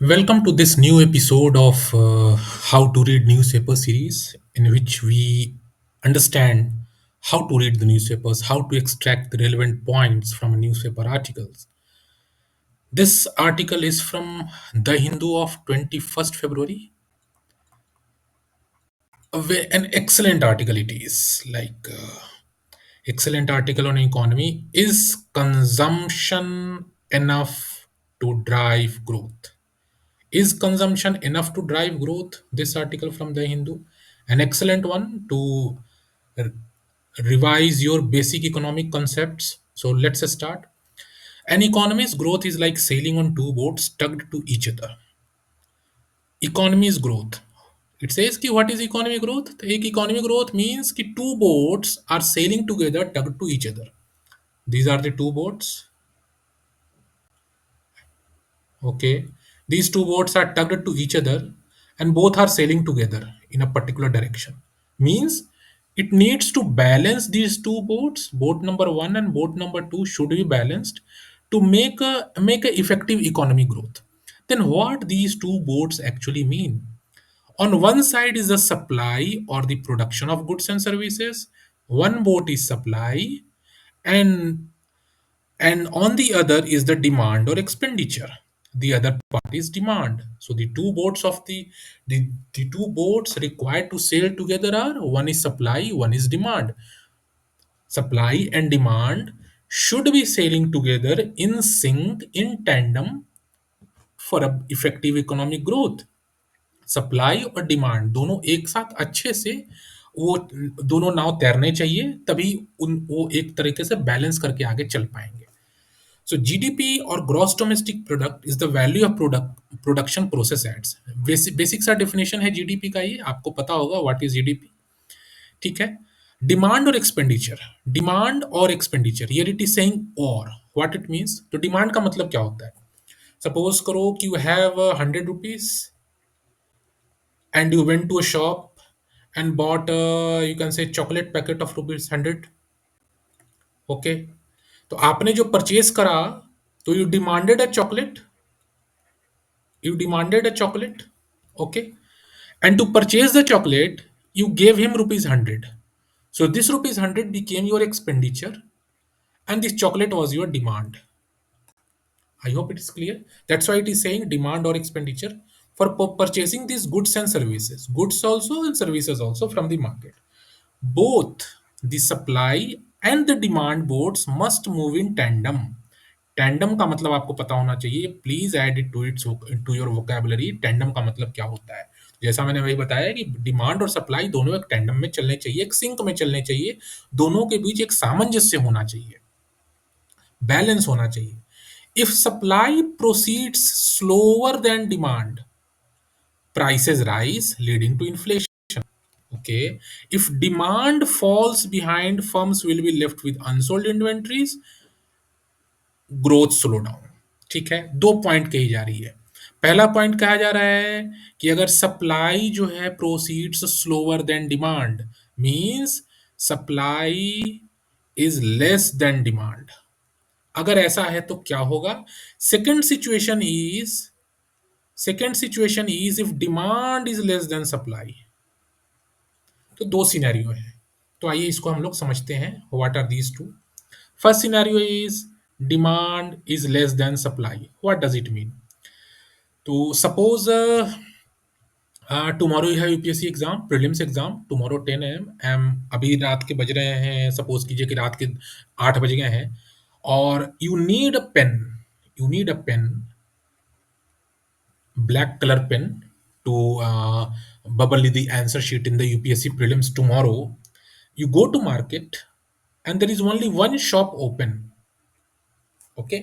Welcome to this new episode of How to Read Newspaper series, in which we understand how to read the newspapers, how to extract the relevant points from newspaper articles. This article is from The Hindu of 21st February. An excellent article it is. Excellent article on economy. Is consumption enough to drive growth? Is consumption enough to drive growth? This article from the Hindu, an excellent one to r- revise your basic economic concepts. So let's start. An economy's growth is like sailing on two boats tugged to each other. Economy is growth. It says कि what is economic growth? तो एक economic growth means कि two boats are sailing together tugged to each other. These are the two boats. Okay. These two boats are tugged to each other and both are sailing together in a particular direction. Means it needs to balance these two boats. Boat number one and boat number two should be balanced to make a effective economy growth. Then what these two boats actually mean? On one side is the supply or the production of goods and services. One boat is supply and and on the other is the demand or expenditure. The other part is demand. So the two boats required to sail together are, one is supply, one is demand. Supply and demand should be sailing together in sync, in tandem, for a effective economic growth. Supply और demand दोनों एक साथ अच्छे से वो दोनों नाव तैरने चाहिए, तभी उन वो एक तरीके से बैलेंस करके आगे चल पाएंगे. So GDP or gross domestic product is the value of production process adds. Basic सा डेफिनेशन है जीडीपी का, ये आपको पता होगा व्हाट इज जीडीपी. ठीक है. डिमांड और एक्सपेंडिचर. डिमांड और expenditure, here it is saying और व्हाट इट मींस. तो डिमांड का मतलब क्या होता है? सपोज करो कि you have 100 rupees and you went to a shop and bought you can say chocolate packet of rupees 100. Okay. तो आपने जो परचेज करा, तो you demanded a chocolate. Okay. And to purchase the chocolate, you gave him rupees 100. So this rupees 100 became your expenditure and this chocolate was your demand. I hope it is clear. That's why it is saying demand or expenditure for purchasing these goods and services. Goods also and services also from the market. Both the supply and the demand boards must move in tandem. Tandem का मतलब आपको पता होना चाहिए. Please add it to your vocabulary. Tandem का मतलब क्या होता है? जैसा मैंने वही बताया कि डिमांड और सप्लाई दोनों एक टैंडम में चलने चाहिए, एक सिंक में चलने चाहिए. दोनों के बीच एक सामंजस्य होना चाहिए, बैलेंस होना चाहिए. If supply proceeds slower than demand, prices rise leading to inflation. Okay. If demand falls behind, firms will be left with unsold inventories, growth slow down. ठीक है. दो पॉइंट कही जा रही है. पहला पॉइंट कहा जा रहा है कि अगर सप्लाई जो है proceeds slower than demand, means supply is less then demand. अगर ऐसा है तो क्या होगा? Second situation is second situation is if demand is less than supply. तो दो सिनेरियो है. तो आइए इसको हम लोग समझते हैं. What are these two? First scenario is demand is less than supply. What does it mean? तो suppose tomorrow you have UPSC exam, prelims exam tomorrow 10 AM. अभी रात के बज रहे हैं, सपोज कीजिए कि रात के 8 बज गए हैं, और you need a pen, black color pen to bubble the answer sheet in the UPSC prelims tomorrow. You go to market and there is only one shop open. Okay.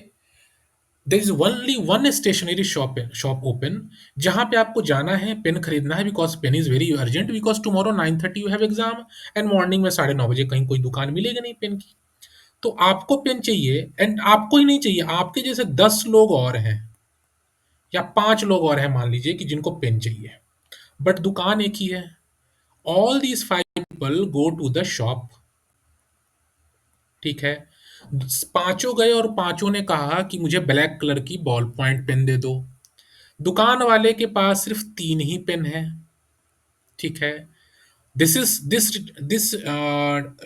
There is only one stationery shop open जहां पे आपको जाना है, pen खरीदना है, because pen is very urgent, because tomorrow 9:30 you have exam and morning में 9:30 कहीं कोई दुकान मिलेगी नहीं पेन की. तो आपको पेन चाहिए, एंड आपको ही नहीं चाहिए, आपके जैसे 10 लोग और हैं या 5 लोग और हैं मान लीजिए कि जिनको पेन चाहिए, बट दुकान एक ही है. All these 5 people go to the shop. ठीक है. पांचों गए और पांचों ने कहा कि मुझे ब्लैक कलर की बॉल पॉइंट पेन दे दो. दुकान वाले के पास सिर्फ 3 ही पेन है, ठीक है? This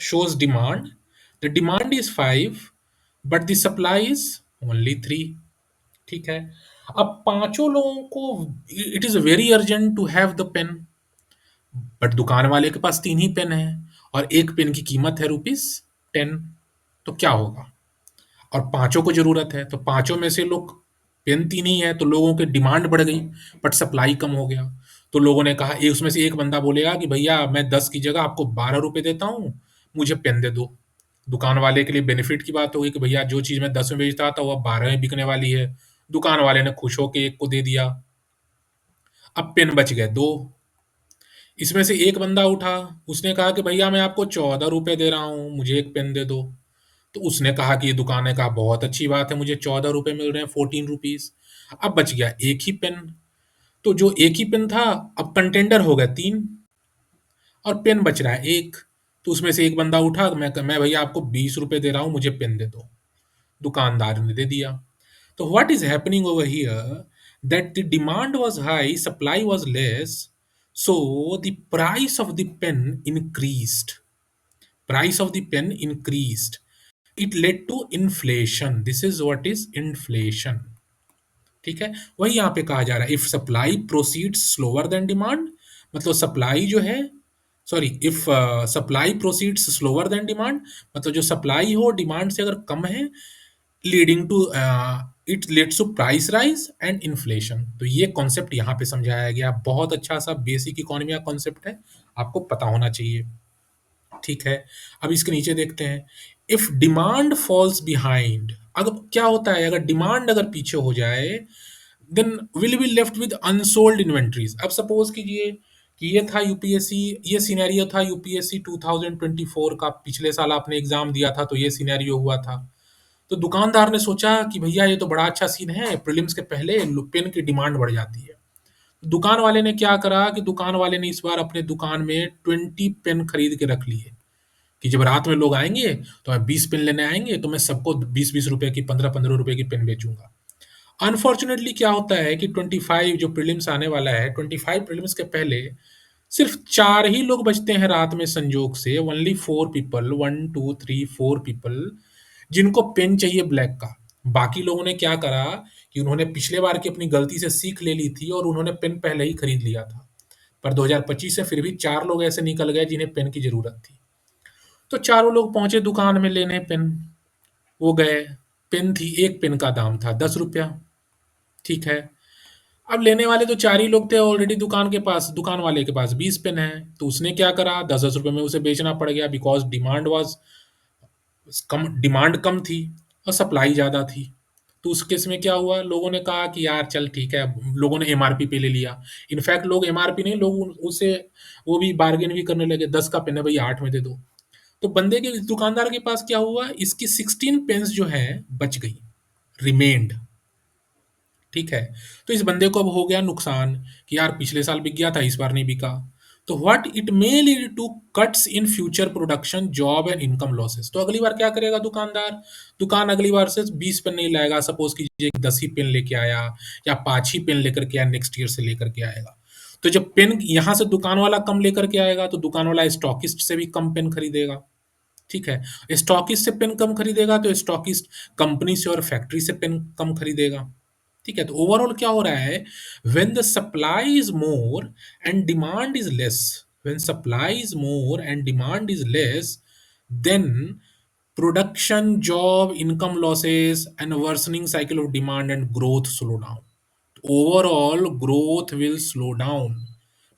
shows demand. The demand is 5, but the supply is only 3, ठीक है? अब पाँचों लोगों को it is very urgent to have the pen, but दुकान वाले के पास 3 ही पेन है और एक पेन की कीमत है ₹10। तो क्या होगा? और पाँचों को ज़रूरत है, तो पाँचों में से लोग पेन 3 ही है, तो लोगों की डिमांड बढ़ गई, बट सप्लाई कम हो गया। तो लोगों ने कहा उसमें से एक बंदा बोलेगा कि भैया मैं 10 की जगह आपको ₹12 देता हूँ, मुझे पेन दे दो। दुकान वाले के लिए बेनिफिट की बात होगी कि भैया जो चीज़ मैं 10 में बेचता था वो अब 12 में बिकने वाली है। दुकान वाले ने खुश होके एक को दे दिया। अब पेन बच गए 2। इसमें से एक बंदा उठा, उसने कहा कि भैया मैं आपको ₹14 दे रहा हूँ, मुझे एक पेन दे दो। तो उसने कहा कि ये दुकान ने कहा बहुत अच्छी बात है, मुझे ₹14 मिल रहे हैं, 14 रुपीज़। अब बच गया एक ही पेन। तो जो एक ही पेन था, अब कंटेंडर हो गए 3 और पेन बच रहा है 1। तो उसमें से एक बंदा उठा, मैं भैया आपको ₹20 दे रहा हूँ, मुझे पेन दे दो। दुकानदार ने दे दिया। तो what is happening over here, that the demand was high, supply was less, so the price of the pen increased. Price of the pen increased. It led to inflation. This is what is inflation. ठीक है, वही यहाँ पे कहा जा रहा है, if supply proceeds slower than demand, मतलब सप्लाई जो है, sorry, if supply proceeds slower than demand, मतलब जो सप्लाई हो डिमांड से अगर कम है, leading to it leads to price rise and inflation. तो ये कॉन्सेप्ट यहाँ पे समझाया गया, बहुत अच्छा सा बेसिक इकोनॉमी का कॉन्सेप्ट है, आपको पता होना चाहिए, ठीक है? अब इसके नीचे देखते हैं, इफ डिमांड फॉल्स बिहाइंड, अगर क्या होता है अगर डिमांड अगर पीछे हो जाए, then will be left with unsold inventories. अब सपोज कीजिए कि ये था यूपीएससी, ये सिनेरियो था यूपीएससी 2024 का, पिछले साल आपने एग्जाम दिया था तो ये सिनेरियो हुआ था। तो दुकानदार ने सोचा कि भैया ये तो बड़ा अच्छा सीन है, प्रीलिम्स के पहले पेन की डिमांड बढ़ जाती है। दुकान वाले ने क्या करा कि दुकान वाले ने इस बार अपने दुकान में 20 पेन खरीद के रख लिए, कि जब रात में लोग आएंगे तो मैं 20 पेन लेने आएंगे तो मैं सबको 20-20 रुपए की, 15-15 रुपए की पेन बेचूंगा। अनफॉर्चुनेटली क्या होता है कि 25 जो प्रीलिम्स आने वाला है, 25 प्रीलिम्स के पहले सिर्फ 4 ही लोग बचते हैं रात में, संजोग से ओनली 4 पीपल, 1 2 3 4 पीपल, जिनको पेन चाहिए ब्लैक का। बाकी लोगों ने क्या करा कि उन्होंने पिछले बार की अपनी गलती से सीख ले ली थी और उन्होंने पेन पहले ही खरीद लिया था। पर 2025 से फिर भी 4 लोग ऐसे निकल गए जिन्हें पेन की जरूरत थी। तो चारों लोग पहुंचे दुकान में लेने पेन। वो गए, पेन थी, एक पेन का दाम था ₹10, ठीक है? अब लेने वाले तो 4 ही लोग थे ऑलरेडी, दुकान के पास, दुकान वाले के पास 20 पेन है, तो उसने क्या करा, 10-10 रुपए में उसे बेचना पड़ गया, बिकॉज डिमांड कम थी और सप्लाई ज़्यादा थी। तो उस केस में क्या हुआ, लोगों ने कहा कि यार चल ठीक है, लोगों ने एमआरपी पे ले लिया। इनफैक्ट लोग एमआरपी नहीं, लोग उसे वो भी बार्गेन भी करने लगे, 10 का पेन है भैया 8 में दे दो। तो बंदे के, दुकानदार के पास क्या हुआ, इसकी 16 पेन्स जो है बच गई, रिमेन्ड, ठीक है? तो इस बंदे को अब हो गया नुकसान कि यार पिछले साल बिक गया था, इस बार नहीं बिका। तो what it may lead to cuts in future production, job and income losses. तो अगली बार क्या करेगा दुकानदार, दुकान अगली बार से 20 पेन नहीं लाएगा, सपोज कीजिए कि 10 ही पेन लेके आया या 5 ही पेन लेकर के आया, नेक्स्ट ईयर से लेकर के आएगा। तो जब पेन यहाँ से दुकान वाला कम लेकर के आएगा तो दुकान वाला स्टॉकिस्ट से भी कम पेन खरीदेगा, ठीक है? स्टॉकिस्ट से पेन कम खरीदेगा तो स्टॉकिस्ट कंपनी से और फैक्ट्री से पेन कम खरीदेगा, ठीक है? तो ओवरऑल क्या हो रहा है, when the supply is more and demand is less, when supply is more and demand is less, then production, job, income losses and worsening cycle of demand and growth slow down. Overall growth will slow down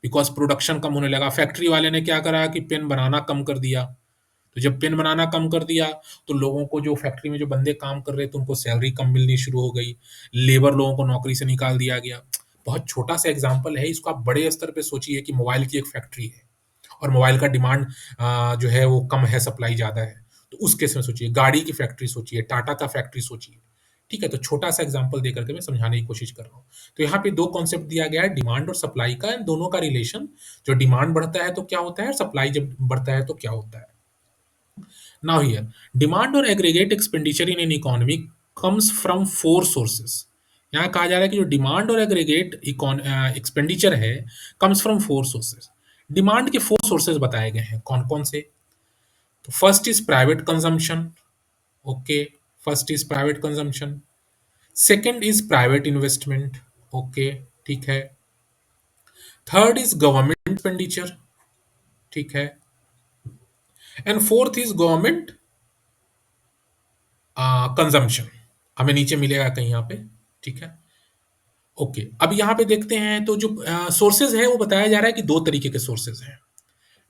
because production कम होने लगा। Factory वाले ने क्या करा कि pen बनाना कम कर दिया। तो जब पेन बनाना कम कर दिया तो लोगों को, जो फैक्ट्री में जो बंदे काम कर रहे थे उनको सैलरी कम मिलनी शुरू हो गई, लेबर लोगों को नौकरी से निकाल दिया गया। बहुत छोटा सा एग्जांपल है, इसको आप बड़े स्तर पे सोचिए कि मोबाइल की एक फैक्ट्री है और मोबाइल का डिमांड जो है वो कम है, सप्लाई ज़्यादा है। तो उस केस में सोचिए, गाड़ी की फैक्ट्री सोचिए, टाटा का फैक्ट्री सोचिए, ठीक है? तो छोटा सा एग्जांपल देकर के मैं समझाने की कोशिश कर रहा हूँ। तो यहाँ पे 2 कॉन्सेप्ट दिया गया है, डिमांड और सप्लाई का, इन दोनों का रिलेशन। जो डिमांड बढ़ता है तो क्या होता है, सप्लाई जब बढ़ता है तो क्या होता है। Now here, demand or aggregate expenditure in an economy comes from 4 sources. यहाँ कहा जा रहा है कि जो डिमांड और एग्रीगेट एक्सपेंडिचर है comes from four sources. Demand के फोर सोर्सेज बताए गए हैं, कौन कौन से? तो first is private consumption. Okay, first is private consumption. Second is private investment. Okay, ठीक है। Third is government expenditure. ठीक है। And fourth is government consumption. हमें नीचे मिलेगा कहीं यहाँ पे। ठीक है। ओके, अब यहाँ पे देखते हैं तो जो सोर्सेज है वो बताया जा रहा है कि दो तरीके के सोर्सेज हैं।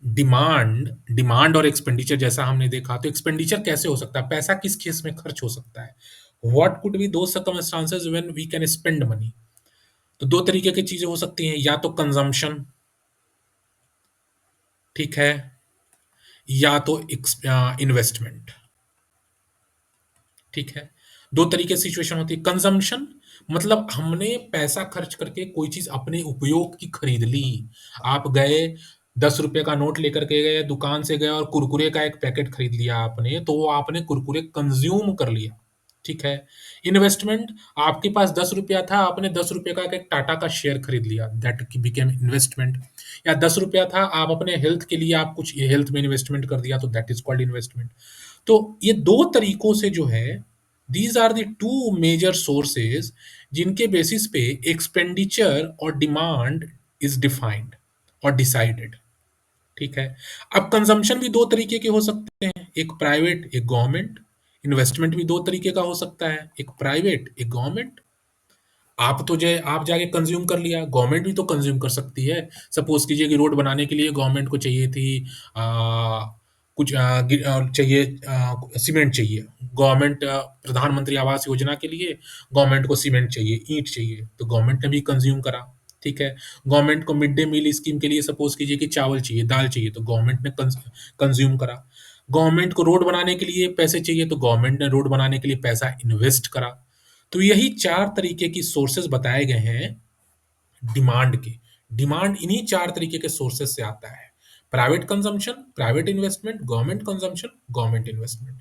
डिमांड, डिमांड और एक्सपेंडिचर जैसा हमने देखा, तो एक्सपेंडिचर कैसे हो सकता है, पैसा किस केस में खर्च हो सकता है, व्हाट कुड बी दो circumstances when we can spend money. तो दो तरीके की चीजें हो सकती हैं, या तो कंजम्पशन, ठीक है, या तो इन्वेस्टमेंट। ठीक है। दो तरीके से सिचुएशन होती है। कंजम्पशन मतलब हमने पैसा खर्च करके कोई चीज अपने उपयोग की खरीद ली। आप गए, 10 रुपए का नोट लेकर के गए, दुकान से गए और कुरकुरे का एक पैकेट खरीद लिया आपने, तो वो आपने कुरकुरे कंज्यूम कर लिया। ठीक है। इन्वेस्टमेंट, आपके पास 10 रुपया था, आपने 10 रुपए का एक टाटा का शेयर खरीद लिया, दैट बिकेम इन्वेस्टमेंट। या 10 रुपया था, आप अपने हेल्थ के लिए आप कुछ हेल्थ में इन्वेस्टमेंट कर दिया, तो दैट इज कॉल्ड इन्वेस्टमेंट। तो ये दो तरीकों से जो है, these are the two major sources जिनके बेसिस पे एक्सपेंडिचर और डिमांड इज डिफाइंड और डिसाइडेड। ठीक है। अब कंजम्पशन भी दो तरीके के हो सकते हैं, एक प्राइवेट एक गवर्नमेंट। इन्वेस्टमेंट भी दो तरीके का हो सकता है, एक प्राइवेट एक गवर्नमेंट। आप तो जो आप जाके कंज्यूम कर लिया, गवर्नमेंट भी तो कंज्यूम कर सकती है। सपोज कीजिए कि रोड बनाने के लिए गवर्नमेंट को चाहिए थी आ, कुछ चाहिए, सीमेंट चाहिए। गवर्नमेंट प्रधानमंत्री आवास योजना के लिए गवर्नमेंट को सीमेंट चाहिए, ईंट चाहिए, तो गवर्नमेंट ने भी कंज्यूम करा। ठीक है। गवर्नमेंट को मिड डे मील स्कीम के लिए सपोज कीजिए कि चावल चाहिए, दाल चाहिए, तो गवर्नमेंट ने कंज्यूम करा। गवर्नमेंट को रोड बनाने के लिए पैसे चाहिए, तो गवर्नमेंट ने रोड बनाने के लिए पैसा इन्वेस्ट करा। तो यही चार तरीके की सोर्सेज बताए गए हैं डिमांड के। डिमांड इन्हीं चार तरीके के सोर्सेज से आता है, private consumption, private investment, government consumption, government investment.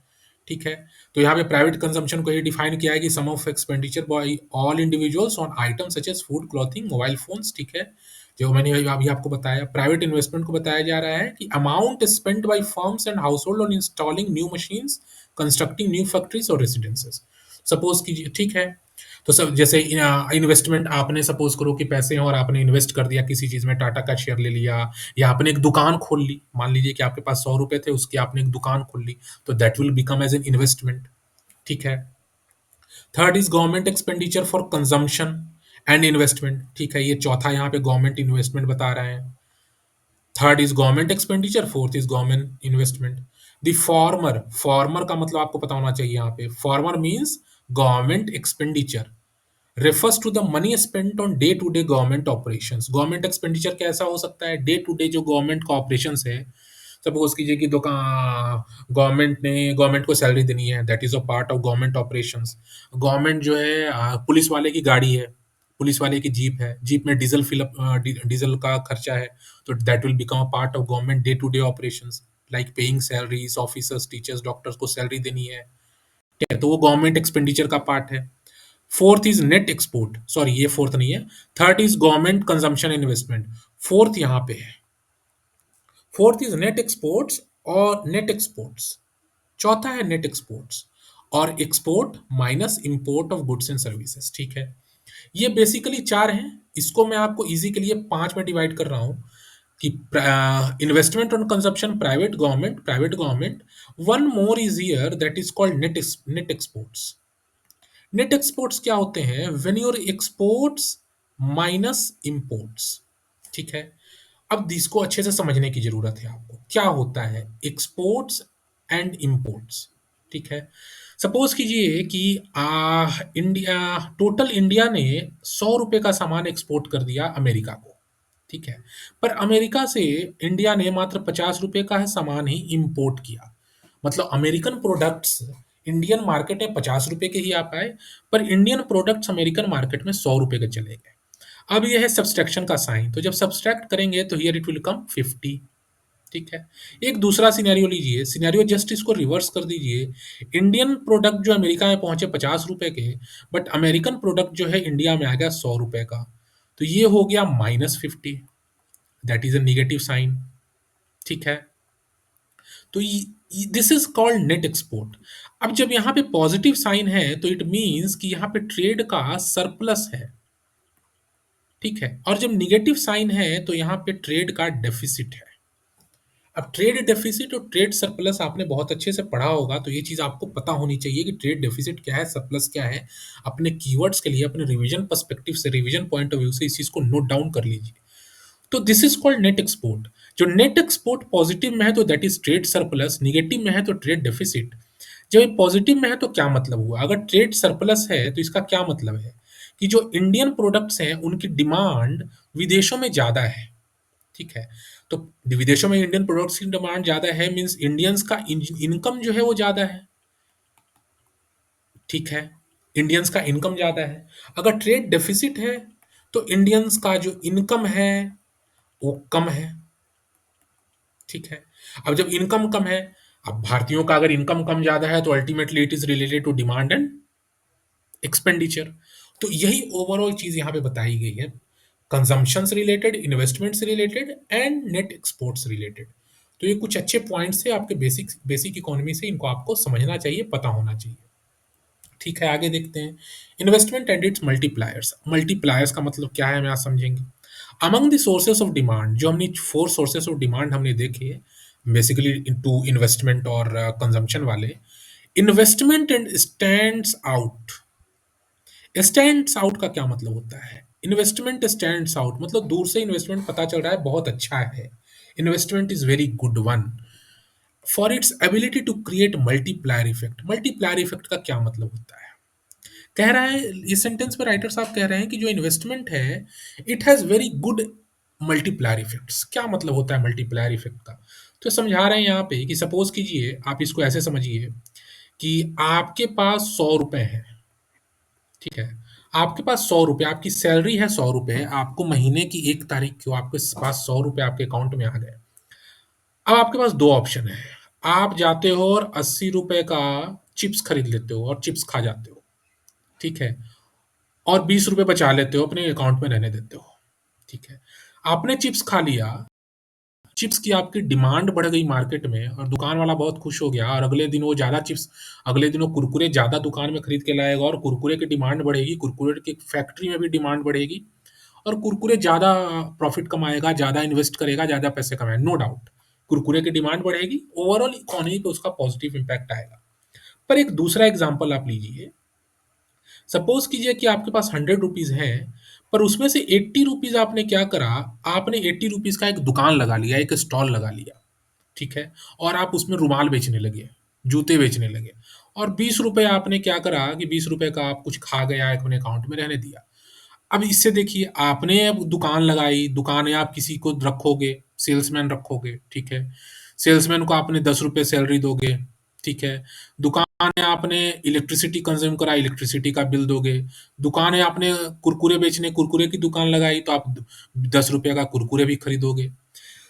ठीक है। तो यहाँ पे प्राइवेट कंजम्पशन को ये डिफाइन किया है कि sum of expenditure by all individuals on item such as food, clothing, mobile phones. ठीक है। जो मैंने अभी आपको बताया, प्राइवेट इन्वेस्टमेंट को बताया जा रहा है कि amount spent by firms and household on installing new machines, constructing new factories और रेसिडेंसेस। सपोज कीजिए, ठीक है, तो सब जैसे इन्वेस्टमेंट, आपने सपोज करो कि पैसे हैं और आपने इन्वेस्ट कर दिया किसी चीज में, टाटा का शेयर ले लिया, या आपने एक दुकान खोल ली, मान लीजिए कि आपके पास 100 रुपए थे, उसकी आपने एक दुकान खोल ली, तो that will become as an investment. ठीक है। Third is government expenditure for consumption and investment. ठीक है, ये चौथा यहाँ पे गवर्नमेंट इन्वेस्टमेंट बता रहे हैं। Third is government expenditure, fourth is government investment. The former, farmer का मतलब आपको पता होना चाहिए, यहाँ पे farmer means government expenditure refers to the money spent on day to day government operations। Government expenditure कैसा हो सकता है, डे टू डे जो गवर्नमेंट का ऑपरेशंस है। सपोज कीजिए कि दुकान, गवर्नमेंट को सैलरी देनी है, that is a part of government operations. Government जो है, पुलिस वाले की गाड़ी है, पुलिस वाले की जीप है, जीप में डीजल फिलअप, डीजल का खर्चा है, तो that will become a part of government day to day operations, like paying salaries, officers, teachers, doctors को सैलरी देनी है। ठीक है, तो वो गवर्नमेंट एक्सपेंडिचर का पार्ट है। Fourth is net export, sorry ये फोर्थ नहीं है, third is government consumption investment, fourth यहां पे है। फोर्थ इज नेट एक्सपोर्ट्स और नेट एक्सपोर्ट्स, चौथा है नेट एक्सपोर्ट्स और export minus import of goods and services. ठीक है। ये बेसिकली चार हैं, इसको मैं आपको इजी के लिए पांच में डिवाइड कर रहा हूं कि investment on consumption, private government. One more is here, that is called net exports. Net exports क्या होते हैं, when your exports minus imports. ठीक है। अब इसको अच्छे से समझने की जरूरत है आपको, क्या होता है एक्सपोर्ट्स एंड इंपोर्ट्स। ठीक है। सपोज कीजिए कि इंडिया, टोटल इंडिया ने 100 रुपए का सामान एक्सपोर्ट कर दिया अमेरिका को। ठीक है। पर अमेरिका से इंडिया ने मात्र 50 रुपए का है सामान ही इंपोर्ट किया। मतलब अमेरिकन प्रोडक्ट्स इंडियन मार्केट में 50 रुपए के ही आ पाए, पर इंडियन प्रोडक्ट्स अमेरिकन मार्केट में 100 रुपए के चले गए। अब यह है सब्सट्रैक्शन का साइन, तो जब सब्सट्रैक्ट करेंगे तो हियर इट विल कम 50। ठीक है। एक दूसरा सिनेरियो लीजिए, सिनेरियो जस्ट इसको रिवर्स कर दीजिए। इंडियन प्रोडक्ट जो अमेरिका में पहुंचे 50 रुपए के, बट अमेरिकन प्रोडक्ट जो है इंडिया में आ गया 100 रुपए का। तो ये हो गया -50, that is a negative sign. ठीक है। तो this is called net export. अब जब यहाँ पे पॉजिटिव साइन है तो इट मीन्स कि यहाँ पे ट्रेड का सरप्लस है। ठीक है। और जब निगेटिव साइन है तो यहाँ पे ट्रेड का डेफिसिट है। अब ट्रेड डेफिसिट और ट्रेड सरप्लस आपने बहुत अच्छे से पढ़ा होगा, तो ये चीज़ आपको पता होनी चाहिए कि ट्रेड डेफिसिट क्या है, सरप्लस क्या है। अपने कीवर्ड्स के लिए अपने रिवीजन पर्सपेक्टिव से, रिवीजन पॉइंट ऑफ व्यू से इस चीज़ को नोट डाउन कर लीजिए। तो this is called net export. जो नेट एक्सपोर्ट पॉजिटिव में है तो that is trade surplus, negative में है तो ट्रेड डेफिसिट। जब ये पॉजिटिव में है तो क्या मतलब हुआ? अगर ट्रेड सरप्लस है तो इसका क्या मतलब है कि जो इंडियन प्रोडक्ट्स हैं उनकी डिमांड विदेशों में ज़्यादा है। ठीक है। तो विदेशों में इंडियन प्रोडक्ट्स की डिमांड ज़्यादा है, मीन्स इंडियंस का इनकम जो है वो ज़्यादा है। ठीक है। इंडियंस का इनकम ज़्यादा है। अगर ट्रेड डेफिसिट है तो इंडियंस का जो इनकम है वो कम है। ठीक है। अब जब इनकम कम है, अब भारतीयों का अगर इनकम कम ज़्यादा है तो ultimately it is related to demand and expenditure. तो यही ओवरऑल चीज़ यहाँ पे बताई गई है। कंजम्पशन से रिलेटेड, इन्वेस्टमेंट से रिलेटेड एंड नेट एक्सपोर्ट से रिलेटेड। तो ये कुछ अच्छे पॉइंट्स थे आपके बेसिक बेसिक इकोनॉमी से, इनको आपको समझना चाहिए, पता होना चाहिए। ठीक है, आगे देखते हैं। Investment and it's multipliers. Multipliers का मतलब क्या है, मैं आज समझेंगे। Among the sources of demand, जो हमने 4 सोर्सेस ऑफ डिमांड हमने देखे, बेसिकली टू इन्वेस्टमेंट और कंजम्पशन वाले। Investment and stands out. Stands out का क्या मतलब होता है? इन्वेस्टमेंट स्टैंड्स आउट मतलब दूर से इन्वेस्टमेंट पता चल रहा है बहुत अच्छा है, investment is very good one for its ability to create multiplier effect. Multiplier effect का क्या मतलब होता है? कह रहा है इस सेंटेंस में राइटर साहब कह रहे हैं कि जो इन्वेस्टमेंट है it has very good multiplier effects. क्या मतलब होता है मल्टीप्लायर इफेक्ट का? तो समझा रहे हैं यहाँ पे कि सपोज कीजिए, आप इसको ऐसे समझिए कि आपके पास 100 रुपए हैं। ठीक है। आपके पास 100 रुपये, आपकी सैलरी है 100 रुपये, आपको महीने की 1 तारीख को आपके पास 100 रुपये आपके अकाउंट में आ गए। अब आपके पास दो ऑप्शन है। आप जाते हो और 80 रुपये का चिप्स खरीद लेते हो और चिप्स खा जाते हो। ठीक है। और 20 रुपये बचा लेते हो, अपने अकाउंट में रहने देते हो। ठीक है। आपने चिप्स खा लिया, चिप्स की आपकी डिमांड बढ़ गई मार्केट में और दुकान वाला बहुत खुश हो गया, और अगले दिन वो ज़्यादा चिप्स, अगले दिन वो कुरकुरे ज़्यादा दुकान में खरीद के लाएगा और कुरकुरे की डिमांड बढ़ेगी, कुरकुरे की फैक्ट्री में भी डिमांड बढ़ेगी और कुरकुरे ज़्यादा प्रॉफिट कमाएगा, ज़्यादा इन्वेस्ट करेगा, ज़्यादा पैसे कमाएगा, नो डाउट। कुरकुरे की डिमांड बढ़ेगी, ओवरऑल इकोनॉमी पे उसका पॉजिटिव इम्पैक्ट आएगा। पर एक दूसरा एग्जाम्पल आप लीजिए। सपोज कीजिए कि आपके पास 100 रुपीज़ हैं, पर उसमें से 80 रुपीज़ आपने क्या करा, आपने 80 रुपीज़ का एक दुकान लगा लिया, एक स्टॉल लगा लिया। ठीक है। और आप उसमें रुमाल बेचने लगे, जूते बेचने लगे। और 20 रुपये आपने क्या करा कि 20 रुपये का आप कुछ खा गया, अपने अकाउंट में रहने दिया। अब इससे देखिए, आपने अब दुकान लगाई, दुकान में आप किसी को रखोगे, सेल्समैन रखोगे। ठीक है। सेल्समैन को आपने 10 रुपये सैलरी दोगे। ठीक है। दुकान है, आपने इलेक्ट्रिसिटी कंज्यूम करा, इलेक्ट्रिसिटी का बिल दोगे। दुकान है, आपने कुरकुरे बेचने, कुरकुरे की दुकान लगाई तो आप 10 रुपये का कुरकुरे भी खरीदोगे।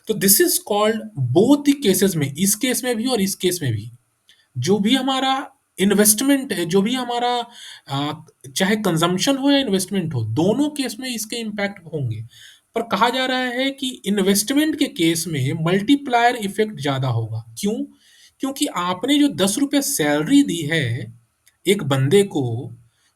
तो this is called, both the cases में, इस केस में भी और इस केस में भी, जो भी हमारा इन्वेस्टमेंट है, जो भी हमारा चाहे कंजम्पशन हो या इन्वेस्टमेंट हो, दोनों केस में इसके इम्पैक्ट होंगे। पर कहा जा रहा है कि इन्वेस्टमेंट के केस में मल्टीप्लायर इफेक्ट ज़्यादा होगा। क्यों? क्योंकि आपने जो 10 रुपये सैलरी दी है एक बंदे को,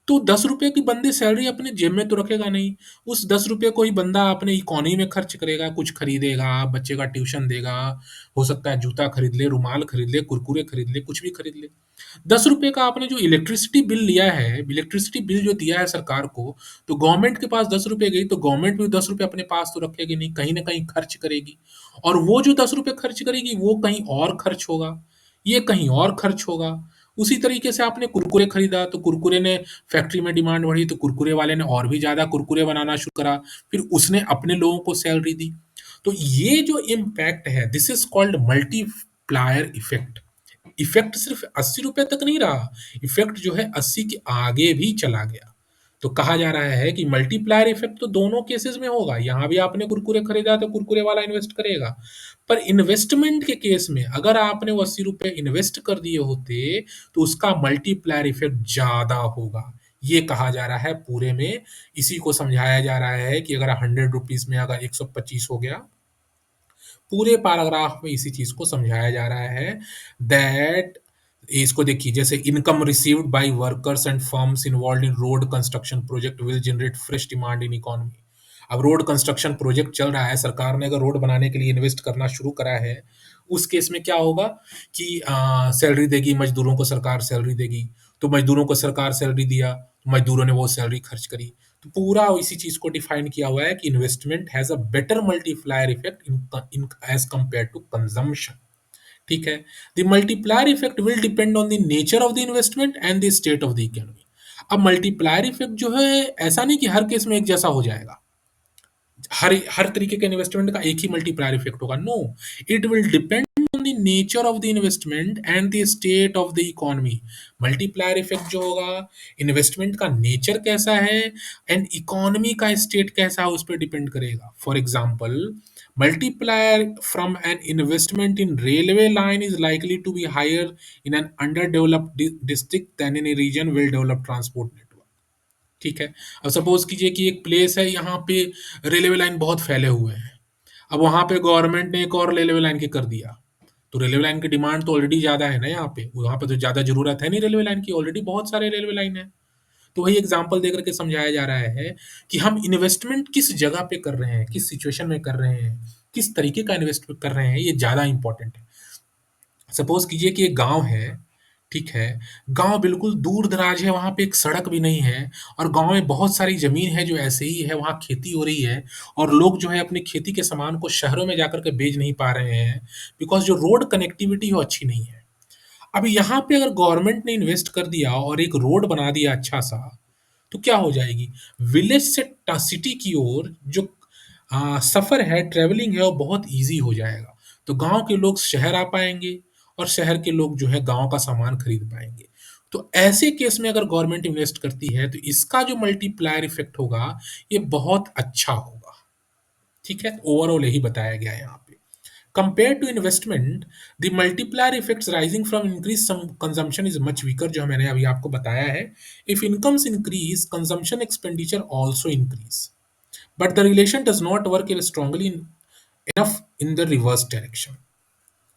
तो 10 रुपये की बंदे सैलरी अपने जेब में तो रखेगा नहीं। उस 10 रुपये को ही बंदा अपने इकोनॉमी में खर्च करेगा, कुछ खरीदेगा, बच्चे का ट्यूशन देगा, हो सकता है जूता खरीद ले, रुमाल खरीद ले, कुरकुरे खरीद ले, कुछ भी खरीद ले। 10 रुपये का आपने जो इलेक्ट्रिसिटी बिल लिया है, इलेक्ट्रिसिटी बिल जो दिया है सरकार को, तो गवर्नमेंट के पास 10 रुपये गई तो गवर्नमेंट भी 10 रुपये अपने पास तो रखेगी नहीं, कहीं ना कहीं खर्च करेगी। और वो जो 10 रुपये खर्च करेगी वो कहीं और खर्च होगा, ये कहीं और खर्च होगा। उसी तरीके से आपने कुरकुरे खरीदा तो कुरकुरे ने फैक्ट्री में डिमांड बढ़ी तो कुरकुरे वाले ने और भी ज़्यादा कुरकुरे बनाना शुरू करा, फिर उसने अपने लोगों को सैलरी दी। तो ये जो इम्पैक्ट है, this is called multiplier effect. Effect सिर्फ 80 रुपये तक नहीं रहा, इफेक्ट जो है 80 के आगे भी चला गया। तो कहा जा रहा है कि मल्टीप्लायर इफेक्ट तो दोनों केसेस में होगा, यहाँ भी आपने कुरकुरे खरीदा तो कुरकुरे वाला इन्वेस्ट करेगा, पर इन्वेस्टमेंट के केस में अगर आपने वो 80 रुपए इन्वेस्ट कर दिए होते तो उसका मल्टीप्लायर इफेक्ट ज्यादा होगा। ये कहा जा रहा है पूरे में, इसी को समझाया जा रहा है कि अगर 100 रुपीज में अगर 125 हो गया, पूरे पैराग्राफ में इसी चीज को समझाया जा रहा है दैट, इसको देखिए, जैसे income received by workers and firms involve in road construction project will generate fresh demand in economy. अब रोड कंस्ट्रक्शन प्रोजेक्ट चल रहा है, सरकार ने अगर रोड बनाने के लिए इन्वेस्ट करना शुरू करा है, उस केस में क्या होगा कि सैलरी देगी मजदूरों को, सरकार सैलरी देगी, तो मजदूरों को सरकार सैलरी दिया, मजदूरों ने वो सैलरी खर्च करी। तो पूरा इसी चीज को डिफाइन किया हुआ है कि investment has a better multiplier effect in as compare to consumption. ठीक है। The multiplier effect will depend on the nature of the investment and the state of the economy. अब मल्टीप्लायर इफेक्ट जो है, ऐसा नहीं कि हर केस में एक जैसा हो जाएगा, हर तरीके के इन्वेस्टमेंट का एक ही मल्टीप्लायर इफेक्ट होगा, no, it will depend on the nature of the investment and the state of the economy. Multiplier effect जो होगा, इन्वेस्टमेंट का नेचर कैसा है एंड इकोनॉमी का स्टेट कैसा है उस पर डिपेंड करेगा। For example, multiplier from an investment in railway line is likely to be higher in an underdeveloped district than in a region well developed transport network। ठीक है। अब सपोज कीजिए कि एक प्लेस है, यहाँ पे रेलवे लाइन बहुत फैले हुए हैं, अब वहां पे गवर्नमेंट ने एक और रेलवे लाइन की कर दिया, तो रेलवे लाइन की डिमांड तो ऑलरेडी ज्यादा है ना, यहाँ पे वहां पे तो ज्यादा जरूरत है नहीं रेलवे लाइन की, ऑलरेडी बहुत सारे रेलवे लाइन है। तो वही एग्जाम्पल देकर के समझाया जा रहा है कि हम इन्वेस्टमेंट किस जगह पे कर रहे हैं, किस सिचुएशन में कर रहे हैं, किस तरीके का इन्वेस्टमेंट कर रहे हैं, ये ज्यादा इंपॉर्टेंट है। सपोज कीजिए कि एक गांव है, ठीक है, गांव बिल्कुल दूर दराज है, वहां पे एक सड़क भी नहीं है, और गांव में बहुत सारी जमीन है जो ऐसे ही है, वहां खेती हो रही है, और लोग जो है अपनी खेती के सामान को शहरों में जाकर के बेच नहीं पा रहे हैं, बिकॉज जो रोड कनेक्टिविटी है वो अच्छी नहीं है। अब यहाँ पे अगर गवर्नमेंट ने इन्वेस्ट कर दिया और एक रोड बना दिया अच्छा सा, तो क्या हो जाएगी, विलेज से सिटी की ओर जो सफर है, ट्रेवलिंग है, वो बहुत इजी हो जाएगा। तो गांव के लोग शहर आ पाएंगे और शहर के लोग जो है गांव का सामान खरीद पाएंगे। तो ऐसे केस में अगर गवर्नमेंट इन्वेस्ट करती है तो इसका जो मल्टीप्लायर इफेक्ट होगा, ये बहुत अच्छा होगा। ठीक है, ओवरऑल यही बताया गया है यहाँ पे। Compared to investment, the multiplier effects rising from increased consumption is much weaker, जो मैंने अभी आपको बताया है। If incomes increase, consumption expenditure also increase, but the relation does not work strongly enough in the reverse direction।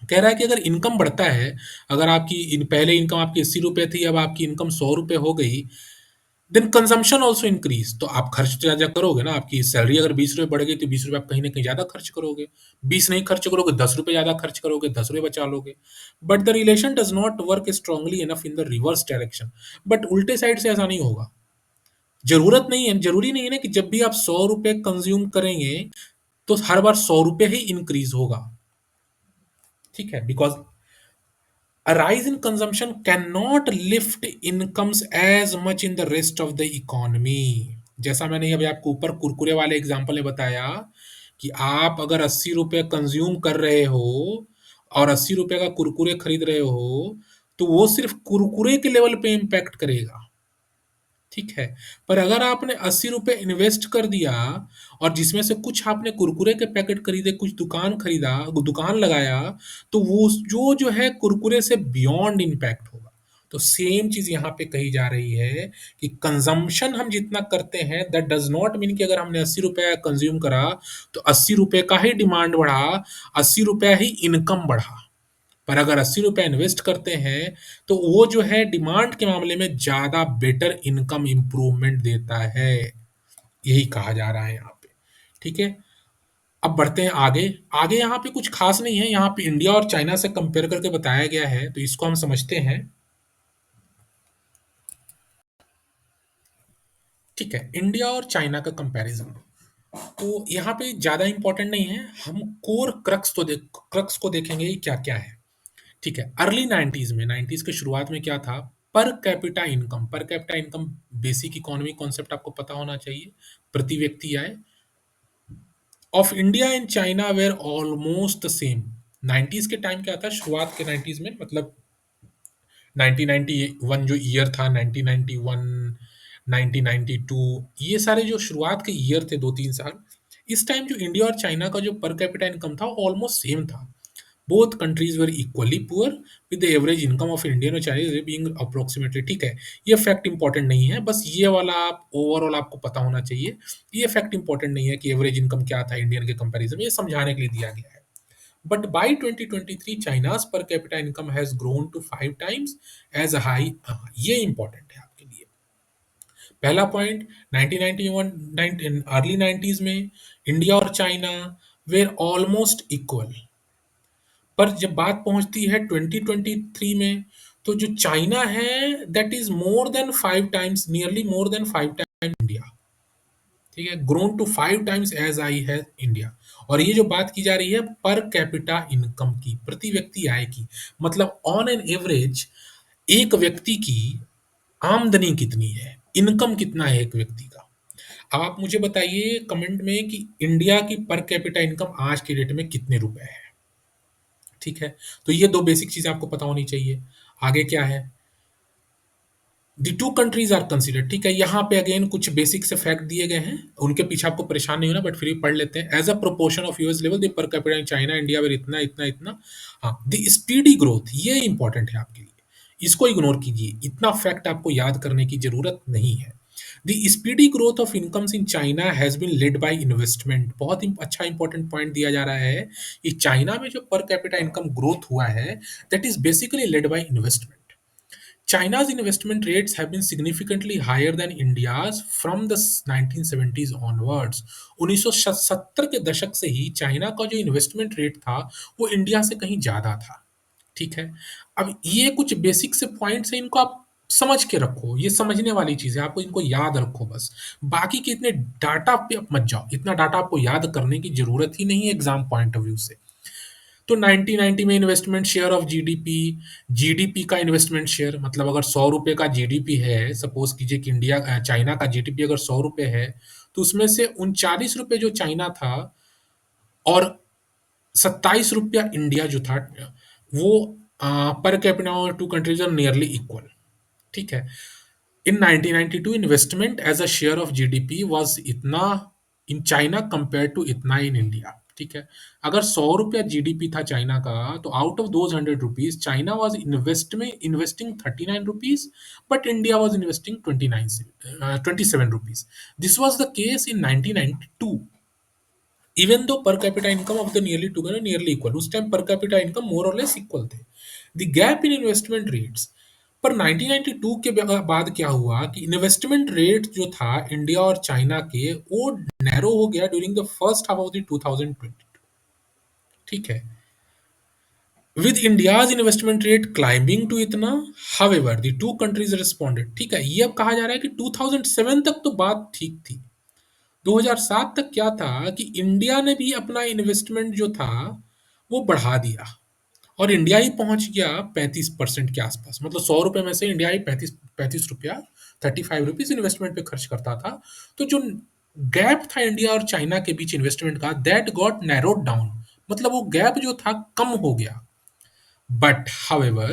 कह रहा है कि अगर इनकम बढ़ता है, अगर आपकी पहले इनकम आपकी 80 रुपए थी, अब आपकी इनकम 100 रुपए हो गई, देन कंजम्पशन ऑल्सो इंक्रीज, तो आप खर्च ज्यादा करोगे ना, आपकी सैलरी अगर 20 रुपए बढ़ गई तो 20 रुपए आप कहीं ना कहीं ज्यादा खर्च करोगे, 20 नहीं खर्च करोगे, 10 रुपए ज्यादा खर्च करोगे, 10 रुपए बचा लोगे। But the relation does not work strongly enough in the reverse direction. But उल्टे साइड से ऐसा नहीं होगा, जरूरत नहीं है, जरूरी नहीं है ना कि जब भी आप 100 रुपए कंज्यूम करेंगे तो हर बार 100 रुपए ही इंक्रीज होगा। ठीक है, because a rise in consumption cannot lift incomes as much in the rest of the economy। जैसा मैंने अभी आपको ऊपर कुरकुरे वाले एग्जांपल में बताया कि आप अगर 80 रुपए कंज्यूम कर रहे हो और 80 रुपए का कुरकुरे खरीद रहे हो, तो वो सिर्फ कुरकुरे के लेवल पे इम्पैक्ट करेगा। ठीक है, पर अगर आपने 80 रुपए इन्वेस्ट कर दिया और जिसमें से कुछ आपने कुरकुरे के पैकेट खरीदे, कुछ दुकान खरीदा, दुकान लगाया, तो वो जो है कुरकुरे से बियॉन्ड इम्पैक्ट होगा। तो सेम चीज यहाँ पे कही जा रही है कि कंजम्पशन हम जितना करते हैं, दैट डज नॉट मीन कि अगर हमने 80 रुपए कंज्यूम करा तो 80 रुपए का ही डिमांड बढ़ा, 80 रुपया ही इनकम बढ़ा। पर अगर 80 रुपए इन्वेस्ट करते हैं तो वो जो है डिमांड के मामले में ज्यादा बेटर इनकम इंप्रूवमेंट देता है, यही कहा जा रहा है यहाँ पे। ठीक है, अब बढ़ते हैं आगे। आगे यहाँ पे कुछ खास नहीं है, यहाँ पे इंडिया और चाइना से कंपेयर करके बताया गया है, तो इसको हम समझते हैं। ठीक है, इंडिया और चाइना का कंपैरिजन, तो यहाँ पे ज्यादा इंपॉर्टेंट नहीं है, हम कोर क्रक्स को देखेंगे क्या क्या है। ठीक है, अर्ली 90s में, 90s के शुरुआत में क्या था, per capita income basic economy concept आपको पता होना चाहिए, प्रति व्यक्ति आय of India and China were almost the same. 90s के टाइम क्या था, शुरुआत के 90s में, मतलब 1991 जो ईयर था, 1991 1992, ये सारे जो शुरुआत के ईयर थे 2-3 साल, इस टाइम जो इंडिया और चाइना का जो पर कैपिटा इनकम था वो ऑलमोस्ट सेम था। Both countries were equally poor with the average income of Indian और चाइनीज बीइंग अप्रोक्सीमेटली, ठीक है। ये फैक्ट इंपॉर्टेंट नहीं है, बस ये वाला आप ओवरऑल आपको पता होना चाहिए। ये फैक्ट इंपॉर्टेंट नहीं है कि एवरेज इनकम क्या था इंडियन के कंपैरिजन में, ये समझाने के लिए दिया गया है। But by 2023, China's per capita income has grown to 5 times as high। ये इंपॉर्टेंट है आपके लिए। पहला पॉइंट, 1991 अर्ली 90s में इंडिया और चाइना वेर ऑलमोस्ट इक्वल, पर जब बात पहुंचती है 2023 में, तो जो चाइना है that is more than 5 times, nearly more than 5 times India, ठीक है। Grown to 5 times as I है इंडिया। और ये जो बात की जा रही है पर कैपिटा इनकम की, प्रति व्यक्ति आय की, मतलब ऑन एन एवरेज एक व्यक्ति की आमदनी कितनी है, इनकम कितना है एक व्यक्ति का। अब आप मुझे बताइए कमेंट में कि इंडिया की पर कैपिटा इनकम आज के डेट में कितने रुपए है, ठीक है। तो ये दो बेसिक चीजें आपको पता होनी चाहिए। आगे क्या है, दी टू कंट्रीज आर कंसिडर्ड, ठीक है। यहाँ पे अगेन कुछ बेसिक से फैक्ट दिए गए हैं, उनके पीछे आपको परेशान नहीं होना, बट फिर भी पढ़ लेते हैं। As a proportion of US level the per capita in China India में इतना इतना इतना। हाँ, द स्पीडी ग्रोथ, ये इंपॉर्टेंट है आपके लिए, इसको इग्नोर कीजिए, इतना फैक्ट आपको याद करने की जरूरत नहीं है। The speedy growth of incomes in China has been led by investment, बहुत अच्छा इंपॉर्टेंट पॉइंट दिया जा रहा है कि चाइना में जो पर कैपिटा इनकम ग्रोथ हुआ है that is basically lead by investment. China's investment rates have been significantly higher than India's from the 1970s onwards। 1970 के दशक से ही चाइना का जो इन्वेस्टमेंट रेट था वो इंडिया से कहीं ज़्यादा था, ठीक है। अब ये कुछ बेसिक से पॉइंट्स हैं, इनको आप समझ के रखो, ये समझने वाली चीज़ है, आपको इनको याद रखो बस। बाकी के इतने डाटा पे आप मत जाओ, इतना डाटा आपको याद करने की ज़रूरत ही नहीं है एग्जाम पॉइंट ऑफ व्यू से। तो 1990 में investment share of GDP, GDP का इन्वेस्टमेंट शेयर, मतलब अगर 100 रुपए का जीडीपी है, सपोज कीजिए कि इंडिया चाइना का जीडीपी अगर 100 रुपए है, तो उसमें से 39 रुपए जो चाइना था और 27 रुपया इंडिया जो था, वो per capita two countries are nearly equal, ठीक है। In 1992 investment as a share of GDP was इतना इन चाइना कंपेयर टू इतना इन इंडिया, ठीक है। अगर 100 रुपया जीडीपी था चाइना का, तो out of those 100 rupees China was investing 39 rupees, but India was investing 27 rupees. This was the case in 1992, even though per capita income of the nearly together nearly equal, उस time per capita income more और less equal थे। The gap in investment rates, पर 1992 के बाद क्या हुआ कि investment rate जो था इंडिया और चाइना के, वो नैरो हो गया during the first half of the 2022, ठीक है। With India's investment rate climbing to इतना, however the two countries responded, ठीक है। ये अब कहा जा रहा है कि 2007 तक तो बात ठीक थी, 2007 तक क्या था कि इंडिया ने भी अपना इन्वेस्टमेंट जो था वो बढ़ा दिया, और इंडिया ही पहुंच गया 35% के आसपास, मतलब 100 रुपए में से इंडिया ही 35 रुपया, 35 रुपीज इन्वेस्टमेंट पे खर्च करता था। तो जो गैप था इंडिया और चाइना के बीच इन्वेस्टमेंट का, दैट गॉट नैरोड डाउन, मतलब वो गैप जो था कम हो गया। But however,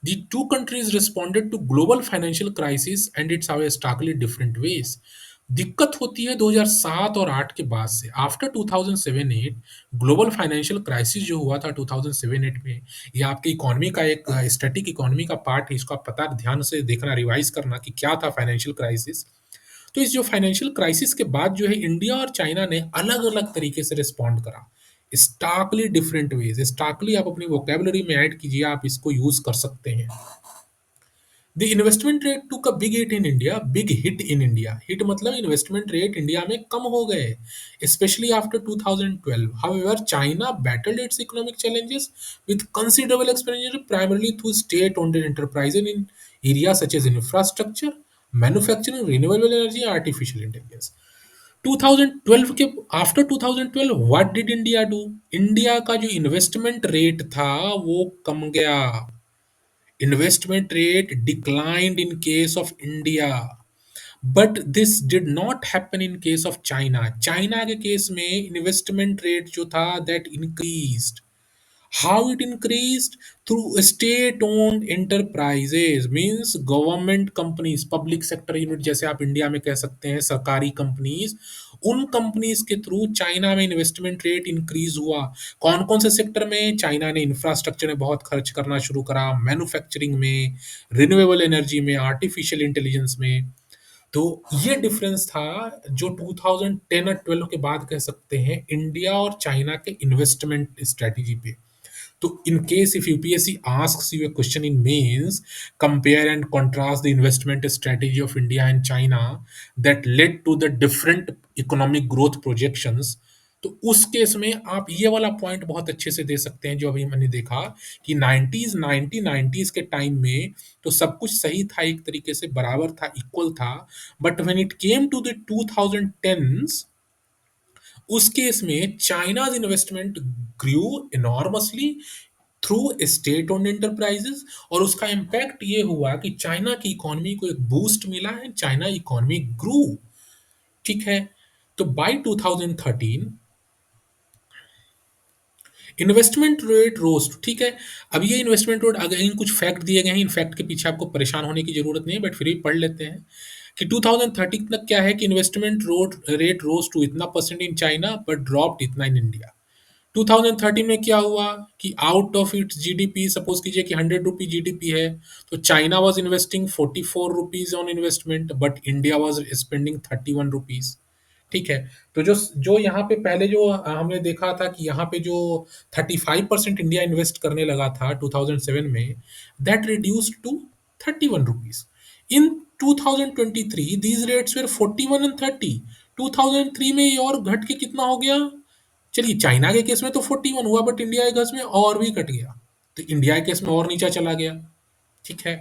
the two countries responded to global financial crisis and its have starkly different ways। दिक्कत होती है 2007 और 8 के बाद से, आफ्टर 2007-8 ग्लोबल फाइनेंशियल क्राइसिस जो हुआ था 2007-8 में, ये आपकी इकोनॉमी का एक स्टैटिक इकोनॉमी का पार्ट है, इसको आप पता ध्यान से देखना, रिवाइज करना कि क्या था फाइनेंशियल क्राइसिस। तो इस जो फाइनेंशियल क्राइसिस के बाद जो है इंडिया और चाइना ने अलग अलग तरीके से रिस्पॉन्ड करा, स्टार्कली डिफरेंट वेज। स्टार्कली आप अपनी वोकेबलरी में ऐड कीजिए, आप इसको यूज कर सकते हैं। The investment rate took a big hit in India, big hit in India, hit मतलब इन्वेस्टमेंट रेट इंडिया में कम हो गए, specially after 2012। However China battled its economic challenges with considerable expenditure primarily through state owned enterprise in area such as infrastructure, manufacturing, renewable energy, artificial intelligence. 2012 के after 2012 what did India do, India का जो investment rate था वो कम गया, investment rate declined in case of India, but this did not happen in case of China. China के case में investment rate जो था that increased. How it increased? Through state-owned enterprises, means government companies, public sector unit, जैसे आप India में कह सकते हैं सरकारी कंपनीज, उन कंपनीज के थ्रू चाइना में इन्वेस्टमेंट रेट इंक्रीज हुआ। कौन कौन से सेक्टर में? चाइना ने इंफ्रास्ट्रक्चर में बहुत खर्च करना शुरू करा, मैन्युफैक्चरिंग में, रिन्यूएबल एनर्जी में, आर्टिफिशियल इंटेलिजेंस में। तो ये डिफरेंस था जो 2010 और 12 के बाद कह सकते हैं इंडिया और चाइना के इन्वेस्टमेंट स्ट्रेटजी पे। So in case if UPSC asks you a question in mains, compare and contrast the investment strategy of India and China that led to the different economic growth projections, तो उस केस में आप ये वाला point बहुत अच्छे से दे सकते हैं जो अभी मैंने देखा कि 1990s के टाइम में तो सब कुछ सही था, एक तरीके से बराबर था, इक्वल था। But when it came to the 2010s, उस केस में China's investment grew enormously through state owned enterprises, और उसका इम्पैक्ट ये हुआ कि चाइना की इकोनॉमी को एक बूस्ट मिला है, चाइना इकोनॉमी ग्रू। ठीक है। तो बाय 2013 इन्वेस्टमेंट रेट रोज, ठीक है। अब ये इन्वेस्टमेंट रेट, अगर इन कुछ फैक्ट दिए गए हैं, इन फैक्ट के पीछे आपको परेशान होने की जरूरत नहीं है, बट फिर भी पढ़ लेते हैं कि 2013 तक क्या है कि इन्वेस्टमेंट रेट रोज टू इतना percent in China but dropped इतना इन इंडिया। 2013 में क्या हुआ कि out of its GDP, suppose कीजिए कि 100 रुपी जीडीपी है, तो China was investing 44 rupees on investment but India was spending 31 rupees. ठीक है। तो जो जो यहाँ पे पहले जो हमने देखा था कि यहाँ पे जो 35% इंडिया इन्वेस्ट करने लगा था 2007 में, that reduced to 31 rupees. In 2023 these rates were 41 and 30। 2003 में ये और घट के कितना हो गया? चलिए, चाइना के केस में तो 41 हुआ बट इंडिया के केस में और भी कट गया, तो इंडिया के केस में और नीचा चला गया। ठीक है।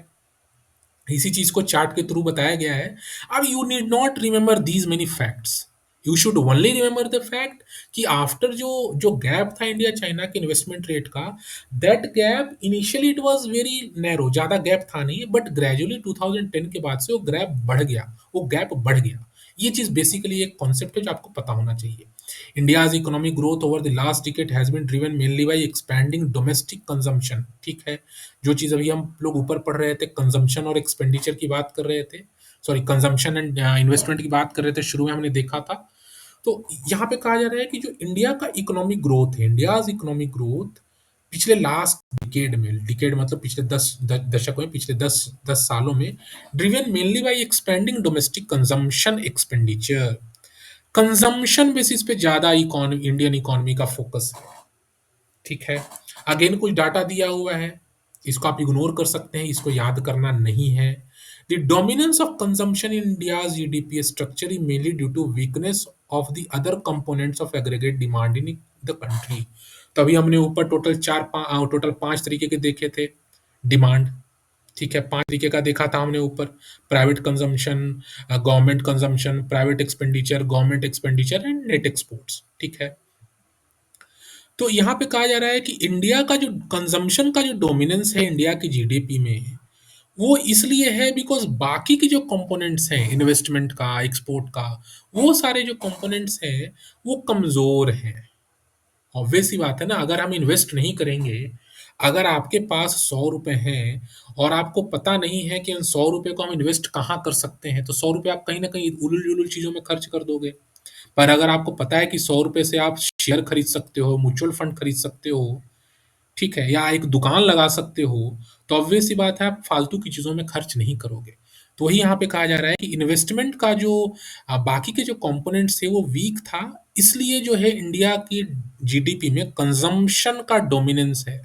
इसी चीज को चार्ट के थ्रू बताया गया है। अब you need not remember these many facts, you should only remember the fact कि आफ्टर जो जो गैप था इंडिया चाइना के इन्वेस्टमेंट रेट का, that gap initially it was very narrow, ज्यादा गैप था नहीं, बट ग्रेजुअली 2010 के बाद से वो गैप बढ़ गया, वो गैप बढ़ गया। ये चीज बेसिकली एक कॉन्सेप्ट है जो आपको पता होना चाहिए। India's economic growth over the last decade has been driven mainly by expanding domestic consumption। ठीक है। जो चीज अभी हम लोग ऊपर पढ़ रहे थे, कंजम्पशन और एक्सपेंडिचर की बात कर रहे थे, सॉरी कंजम्पशन एंड इन्वेस्टमेंट की बात कर रहे थे, शुरू में हमने देखा था। तो यहाँ पे कहा जा रहा है कि जो इंडिया का इकोनॉमिक ग्रोथ है, इंडियाज इकोनॉमिक ग्रोथ पिछले लास्ट डिकेड में, डिकेड मतलब पिछले 10 दशक में, पिछले 10 सालों में, driven mainly by expanding domestic consumption expenditure. Consumption basis पे ज्यादा इकोनॉमी, इंडियन इकोनॉमी का फोकस है। ठीक है। अगेन कुछ डाटा दिया हुआ है, इसको आप इग्नोर कर सकते हैं, इसको याद करना नहीं है। The dominance of consumption in India's GDP structure is mainly due to weakness of the other components of aggregate demand in the country. तभी हमने ऊपर टोटल पांच तरीके के देखे थे डिमांड। ठीक है, पांच तरीके का देखा था हमने ऊपर: private consumption, government consumption, private expenditure, government expenditure and net exports. ठीक है। तो यहाँ पे कहा जा रहा है कि इंडिया का जो कंजम्पशन का जो डोमिनेंस है इंडिया की जीडीपी में, वो इसलिए है बिकॉज बाकी के जो कंपोनेंट्स हैं इन्वेस्टमेंट का, एक्सपोर्ट का, वो सारे जो कंपोनेंट्स हैं वो कमजोर हैं। ऑब्वियस सी बात है ना, अगर हम इन्वेस्ट नहीं करेंगे, अगर आपके पास 100 रुपए हैं और आपको पता नहीं है कि उन 100 रुपए को हम इन्वेस्ट कहाँ कर सकते हैं, तो 100 रुपए आप कहीं ना कहीं उलूल जुलूल चीजों में खर्च कर दोगे। पर अगर आपको पता है कि 100 रुपए से आप शेयर खरीद सकते हो, म्यूचुअल फंड खरीद सकते हो, ठीक है, या एक दुकान लगा सकते हो, तो ऑब्वियस सी बात है आप फालतू की चीज़ों में खर्च नहीं करोगे। तो वही यहाँ पे कहा जा रहा है कि इन्वेस्टमेंट का जो बाकी के जो कंपोनेंट्स थे वो वीक था, इसलिए जो है इंडिया की जीडीपी में कंजम्पशन का डोमिनेंस है।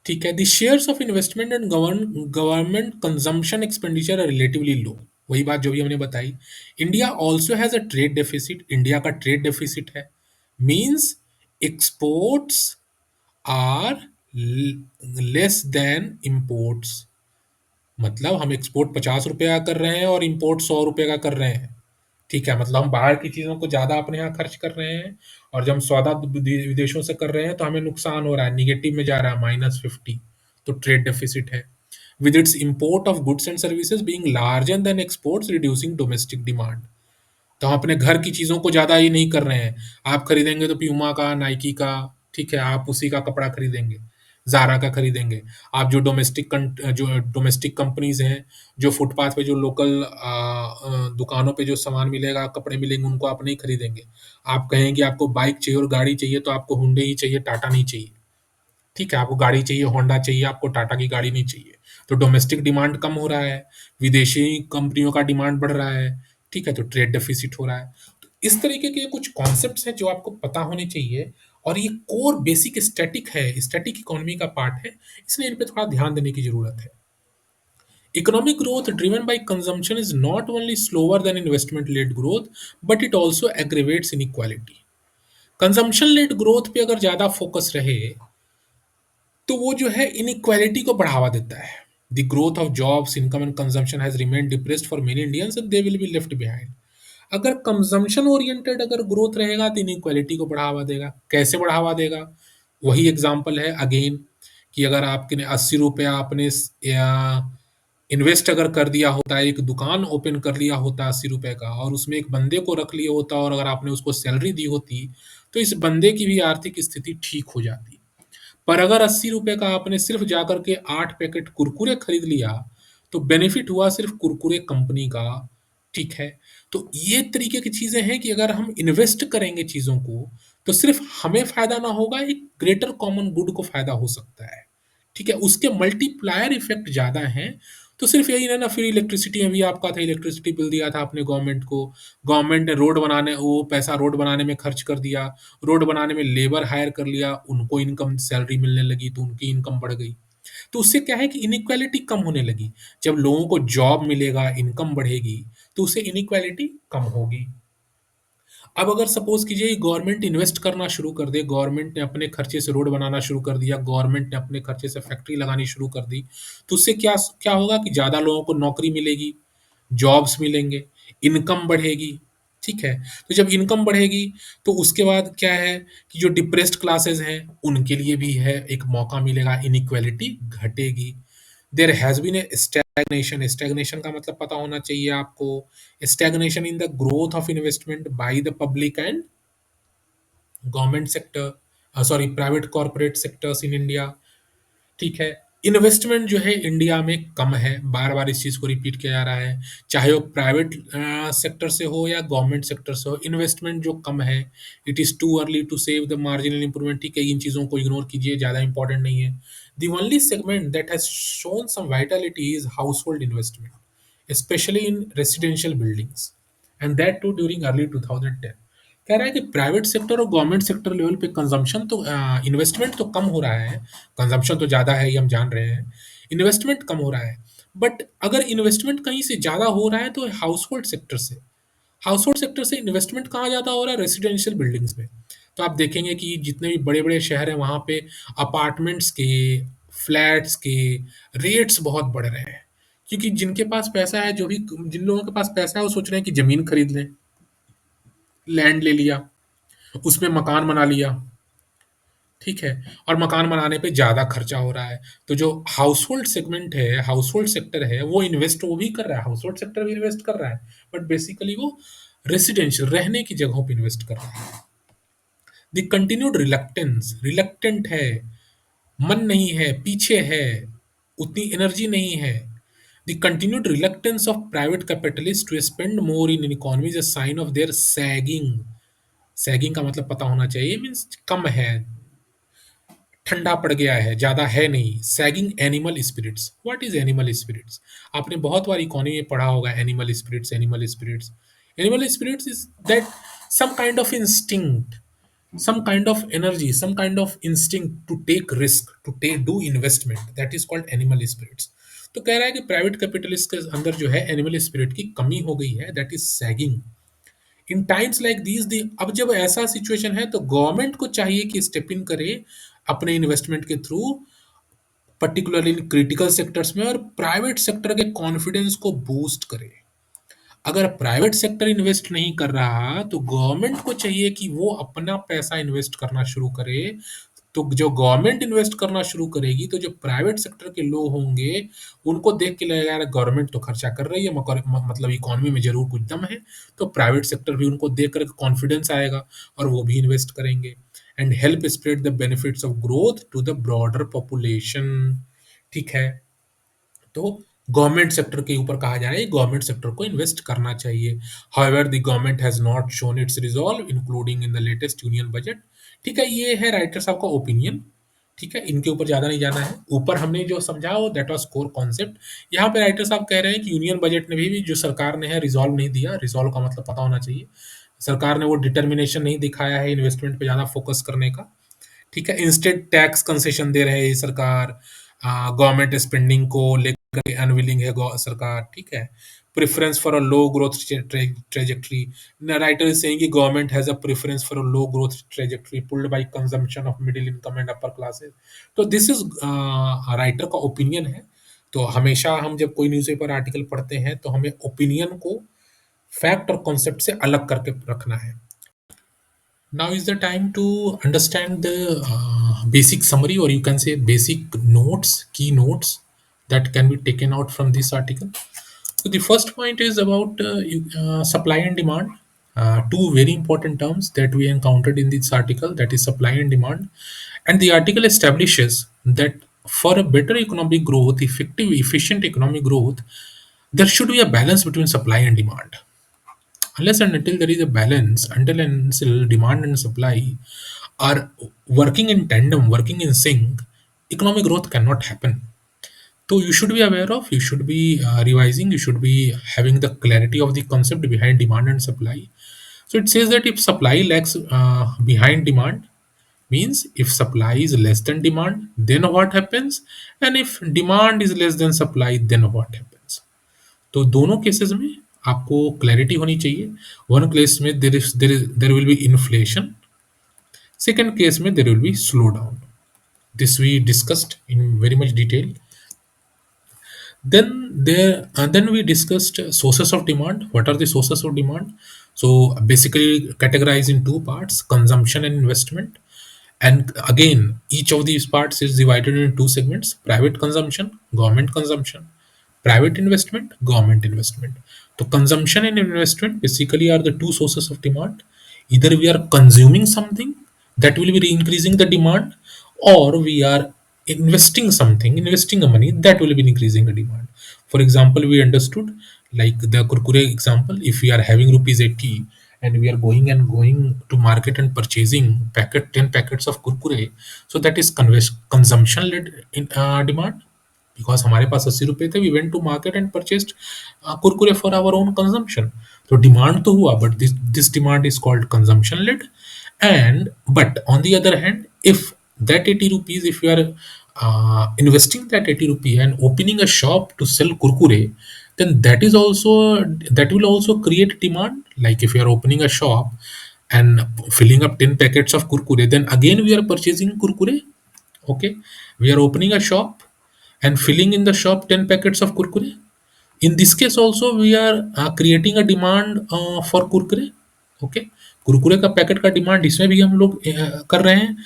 ठीक है। The shares of investment and government consumption expenditure are relatively low. वही बात जो भी हमने बताई। India also has a trade deficit, India का ट्रेड डेफिसिट है, means exports are less than imports. मतलब हम एक्सपोर्ट 50 रुपये का कर रहे हैं और इम्पोर्ट 100 रुपये का कर रहे हैं। ठीक है, मतलब हम बाहर की चीज़ों को ज़्यादा अपने यहाँ खर्च कर रहे हैं, और जब हम सौदा विदेशों से कर रहे हैं तो हमें नुकसान हो रहा है, निगेटिव में जा रहा है, -50। तो ट्रेड डेफिसिट है। With its import of goods and services being larger than exports reducing domestic demand. तो हम अपने घर की चीज़ों को ज़्यादा ही नहीं कर रहे हैं। आप खरीदेंगे तो प्यूमा का, नाइकी का, ठीक है, आप उसी का कपड़ा खरीदेंगे, ज़ारा का खरीदेंगे। आप जो डोमेस्टिक कंपनीज़ हैं, जो फुटपाथ पे जो लोकल दुकानों पे जो सामान मिलेगा, कपड़े मिलेंगे, उनको आप नहीं खरीदेंगे। आप कहेंगे आपको बाइक चाहिए और गाड़ी चाहिए तो आपको हुंडई ही चाहिए, टाटा नहीं चाहिए। ठीक है, आपको गाड़ी चाहिए, होंडा चाहिए, आपको टाटा की गाड़ी नहीं चाहिए। तो डोमेस्टिक डिमांड कम हो रहा है, विदेशी कंपनियों का डिमांड बढ़ रहा है, ठीक है, तो ट्रेड डेफिसिट हो रहा है। तो इस तरीके के कुछ कॉन्सेप्ट्स हैं जो आपको पता होने चाहिए और ये कोर बेसिक स्टैटिक है, स्टैटिक इकोनॉमी का पार्ट है, इसलिए इन पे थोड़ा ध्यान देने की ज़रूरत है। Economic growth driven by consumption is not only slower than investment led growth, but it also aggravates inequality. Consumption led growth पे अगर ज़्यादा फोकस रहे तो वो जो है इनइक्वालिटी को बढ़ावा देता है। The growth of jobs income and consumption has remain depressed for many Indians and they will be left behind. अगर कंजम्पशन ओरिएंटेड अगर ग्रोथ रहेगा तो इनइक्वालिटी को बढ़ावा देगा। कैसे बढ़ावा देगा? वही एग्जांपल है अगेन, कि अगर आपके 80 रुपया आपने इन्वेस्ट अगर कर दिया होता, एक दुकान ओपन कर लिया होता 80 रुपए का, और उसमें एक बंदे को रख लिया होता और अगर आपने उसको सैलरी दी होती, तो इस बंदे की भी आर्थिक स्थिति ठीक हो जाती। पर अगर 80 रुपए का आपने सिर्फ जाकर के 8 पैकेट कुरकुरे खरीद लिया, तो बेनिफिट हुआ सिर्फ कुरकुरे कंपनी का। ठीक है, तो ये तरीके की चीजें हैं कि अगर हम इन्वेस्ट करेंगे चीजों को, तो सिर्फ हमें फायदा ना होगा, एक ग्रेटर कॉमन गुड को फायदा हो सकता है। ठीक है, उसके मल्टीप्लायर इफेक्ट ज्यादा हैं। तो सिर्फ यही ना ना, फिर इलेक्ट्रिसिटी अभी आपका था, इलेक्ट्रिसिटी बिल दिया था आपने गवर्नमेंट को, गवर्नमेंट ने रोड बनाने, वो पैसा रोड बनाने में खर्च कर दिया, रोड बनाने में लेबर हायर कर लिया, उनको इनकम सैलरी मिलने लगी तो उनकी इनकम बढ़ गई। तो उससे क्या है कि इनइक्वालिटी कम होने लगी। जब लोगों को जॉब मिलेगा, इनकम बढ़ेगी, तो उससे इनइक्वालिटी कम होगी। अब अगर सपोज कीजिए गवर्नमेंट इन्वेस्ट करना शुरू कर दे, गवर्नमेंट ने अपने खर्चे से रोड बनाना शुरू कर दिया, गवर्नमेंट ने अपने खर्चे से फैक्ट्री लगानी शुरू कर दी, तो उससे क्या क्या होगा कि ज़्यादा लोगों को नौकरी मिलेगी, जॉब्स मिलेंगे, इनकम बढ़ेगी। ठीक है, तो जब इनकम बढ़ेगी तो उसके बाद क्या है कि जो डिप्रेस्ड क्लासेस हैं उनके लिए भी है एक मौका मिलेगा, इनइक्वालिटी घटेगी। There has been a stagnation, stagnation का मतलब पता होना चाहिए आपको, stagnation in the growth of investment by the public and government sector, sorry private corporate sectors in India. ठीक है, इन्वेस्टमेंट जो है इंडिया में कम है, बार बार इस चीज़ को रिपीट किया जा रहा है, चाहे वो प्राइवेट सेक्टर से हो या गवर्नमेंट सेक्टर से हो, इन्वेस्टमेंट जो कम है। It is too early to save the marginal improvement. ठीक है, इन चीज़ों को इग्नोर कीजिए, ज़्यादा इंपॉर्टेंट नहीं है। The only segment that has shown some vitality is household investment, specially in residential buildings, and that too during early 2010। कह रहा है कि प्राइवेट सेक्टर और गवर्नमेंट सेक्टर लेवल पे कंजम्पशन तो इन्वेस्टमेंट तो कम हो रहा है, कंजम्पशन तो ज़्यादा है, ये हम जान रहे हैं, इन्वेस्टमेंट कम हो रहा है। बट अगर इन्वेस्टमेंट कहीं से ज़्यादा हो रहा है तो हाउस होल्ड सेक्टर से, हाउस होल्ड सेक्टर से इन्वेस्टमेंट कहाँ ज़्यादा हो रहा है? रेसिडेंशियल बिल्डिंग्स में। तो आप देखेंगे कि जितने भी बड़े बड़े शहर हैं वहाँ पे अपार्टमेंट्स के, फ्लैट्स के रेट्स बहुत बढ़ रहे हैं, क्योंकि जिनके पास पैसा है, जो भी जिन लोगों के पास पैसा है, वो सोच रहे हैं कि ज़मीन खरीद लें, लैंड ले लिया, उसमें मकान बना लिया। ठीक है, और मकान बनाने पे ज़्यादा खर्चा हो रहा है। तो जो हाउस होल्ड सेगमेंट है, हाउस होल्ड सेक्टर है, वो इन्वेस्ट वो भी कर रहा है, हाउस होल्ड सेक्टर भी इन्वेस्ट कर रहा है, बट बेसिकली वो रेसिडेंशियल रहने की जगहों पे इन्वेस्ट कर रहा है। द कंटिन्यूड रिलक्टेंस, रिलक्टेंट है, मन नहीं है, पीछे है, उतनी एनर्जी नहीं है। The continued reluctance of private capitalist to spend more in economy is a sign of their sagging. Sagging का मतलब पता होना चाहिए, मीन्स कम है, ठंडा पड़ गया है, ज़्यादा है नहीं। Sagging animal spirits, what is animal spirits? आपने बहुत बार इकोनॉमी में पढ़ा होगा animal spirits, animal spirits. Animal spirits is that some kind of instinct, some kind of energy, some kind of instinct to take risk, to take do investment, that is called animal spirits. तो कह रहा है कि private capitalist के अंदर जो है animal spirit की कमी हो गई है, that is sagging. In times like these दी, अब जब ऐसा सिचुएशन है तो गवर्नमेंट को चाहिए कि स्टेप इन करे अपने इन्वेस्टमेंट के through, particularly in critical sectors में, और प्राइवेट सेक्टर के कॉन्फिडेंस को बूस्ट करे। अगर प्राइवेट सेक्टर इन्वेस्ट नहीं कर रहा तो गवर्नमेंट को चाहिए कि वो अपना पैसा इन्वेस्ट करना शुरू करे। तो जो गवर्नमेंट इन्वेस्ट करना शुरू करेगी तो जो प्राइवेट सेक्टर के लोग होंगे उनको देख के लगेगा यार गवर्नमेंट तो खर्चा कर रही है, मतलब इकोनॉमी में जरूर कुछ दम है। तो प्राइवेट सेक्टर भी उनको देख कर कॉन्फिडेंस आएगा और वो भी इन्वेस्ट करेंगे। And help spread the benefits of growth to the broader population. ठीक है, तो गवर्नमेंट सेक्टर के ऊपर कहा जा रहा है गवर्नमेंट सेक्टर को इन्वेस्ट करना चाहिए। However the government has not shown it's resolve including in the latest union budget. ठीक है, ये है राइटर साहब का ओपिनियन। ठीक है, इनके ऊपर ज्यादा नहीं जाना है। ऊपर हमने जो समझा वो दैट वाज कोर कॉन्सेप्ट। यहाँ पे राइटर साहब कह रहे हैं कि यूनियन बजट में भी जो सरकार ने है रिजॉल्व नहीं दिया। रिजॉल्व का मतलब पता होना चाहिए। सरकार ने वो डिटर्मिनेशन नहीं दिखाया है इन्वेस्टमेंट पे ज्यादा फोकस करने का। ठीक है, इंस्टेड टैक्स कंसेशन दे रहे हैं ये सरकार। गवर्नमेंट स्पेंडिंग को लेकर अनविलिंग है सरकार। ठीक है, preference for a low growth trajectory. Writer is saying कि government has a preference for a low growth trajectory pulled by consumption of middle income and upper classes. तो दिस इज राइटर का opinion है। तो हमेशा हम जब कोई newspaper article पढ़ते हैं तो हमें ओपिनियन को फैक्ट और कॉन्सेप्ट से अलग करके रखना है। Now is the time to understand the basic summary, or you can say basic notes, key notes that can be taken out from this article. So the first point is about supply and demand. Two very important terms that we encountered in this article, that is supply and demand. And the article establishes that for a better economic growth, effective, efficient economic growth, there should be a balance between supply and demand. Unless and until there is a balance, until and until demand and supply are working in tandem, working in sync, economic growth cannot happen. So you should be aware of, you should be revising, you should be having the clarity of the concept behind demand and supply. So it says that if supply lags behind demand, means if supply is less than demand, then what happens? And if demand is less than supply, then what happens? तो दोनों cases में आपको clarity होनी चाहिए। One case में there will be inflation, second case में there will be slow down. This we discussed in very much detail. Then we discussed sources of demand. What are the sources of demand? So basically categorized in two parts: consumption and investment. And again, each of these parts is divided into two segments: private consumption, government consumption; private investment, government investment. So consumption and investment basically are the two sources of demand. Either we are consuming something that will be increasing the demand, or we are investing a money that will be increasing the demand. For example, we understood like the kurkure example. If we are having rupees 80 and we are going to market and purchasing 10 packets of kurkure, so that is consumption led in demand. Because हमारे पास 80 रुपए थे, we went to market and purchased Kurkure for our own consumption. तो demand तो हुआ, but this demand is called consumption led. And but on the other hand, if that 80 rupees, if you are investing that 80 rupee and opening a shop to sell kurkure, then that will also create demand. Like if you are opening a shop and filling up 10 packets of kurkure, then again we are purchasing kurkure. Okay, we are opening a shop and filling in the shop 10 packets of kurkure. In this case also we are creating a demand for kurkure. Okay, Kurkure का packet का demand इसमें भी हम लोग कर रहे हैं।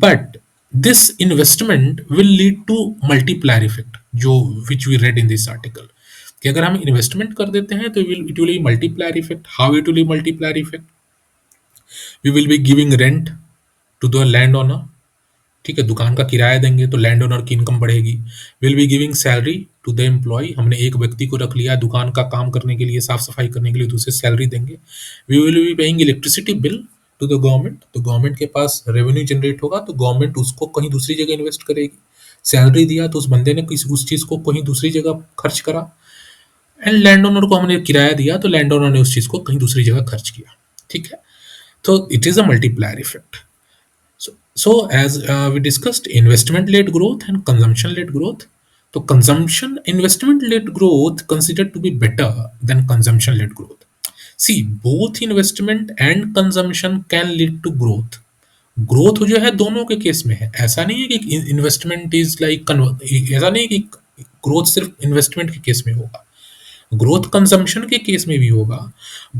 But this investment will lead to multiplier effect, जो which we read in this article, कि अगर हम इन्वेस्टमेंट कर देते हैं तो it will multiplier effect. How it will multiplier effect? We will be giving rent to the land owner. ठीक है, दुकान का किराया देंगे तो लैंड ओनर की इनकम बढ़ेगी। Will be giving salary to the employ. हमने एक व्यक्ति को रख लिया दुकान का काम करने के लिए, साफ सफाई करने के लिए, तो उसे सैलरी देंगे। We will be paying electricity bill to the government. तो गवर्नमेंट के पास रेवेन्यू जनरेट होगा तो गवर्नमेंट उसको कहीं दूसरी जगह इन्वेस्ट करेगी। सैलरी दिया तो उस बंदे ने किसी उस चीज को कहीं दूसरी जगह खर्च करा। एंड लैंड ओनर को हमने किराया दिया तो लैंड ओनर ने उस चीज को कहीं दूसरी जगह खर्च किया। ठीक है, तो it is a multiplier effect. So as we discussed, investment-led growth and consumption-led growth. So consumption, investment-led growth considered to be better than consumption-led growth. See, both investment and consumption can lead to growth. Growth जो है दोनों के case में है। ऐसा नहीं है कि इन्वेस्टमेंट इज लाइक, ऐसा नहीं है कि ग्रोथ सिर्फ इन्वेस्टमेंट के केस में होगा, ग्रोथ कंजम्पशन के केस में भी होगा।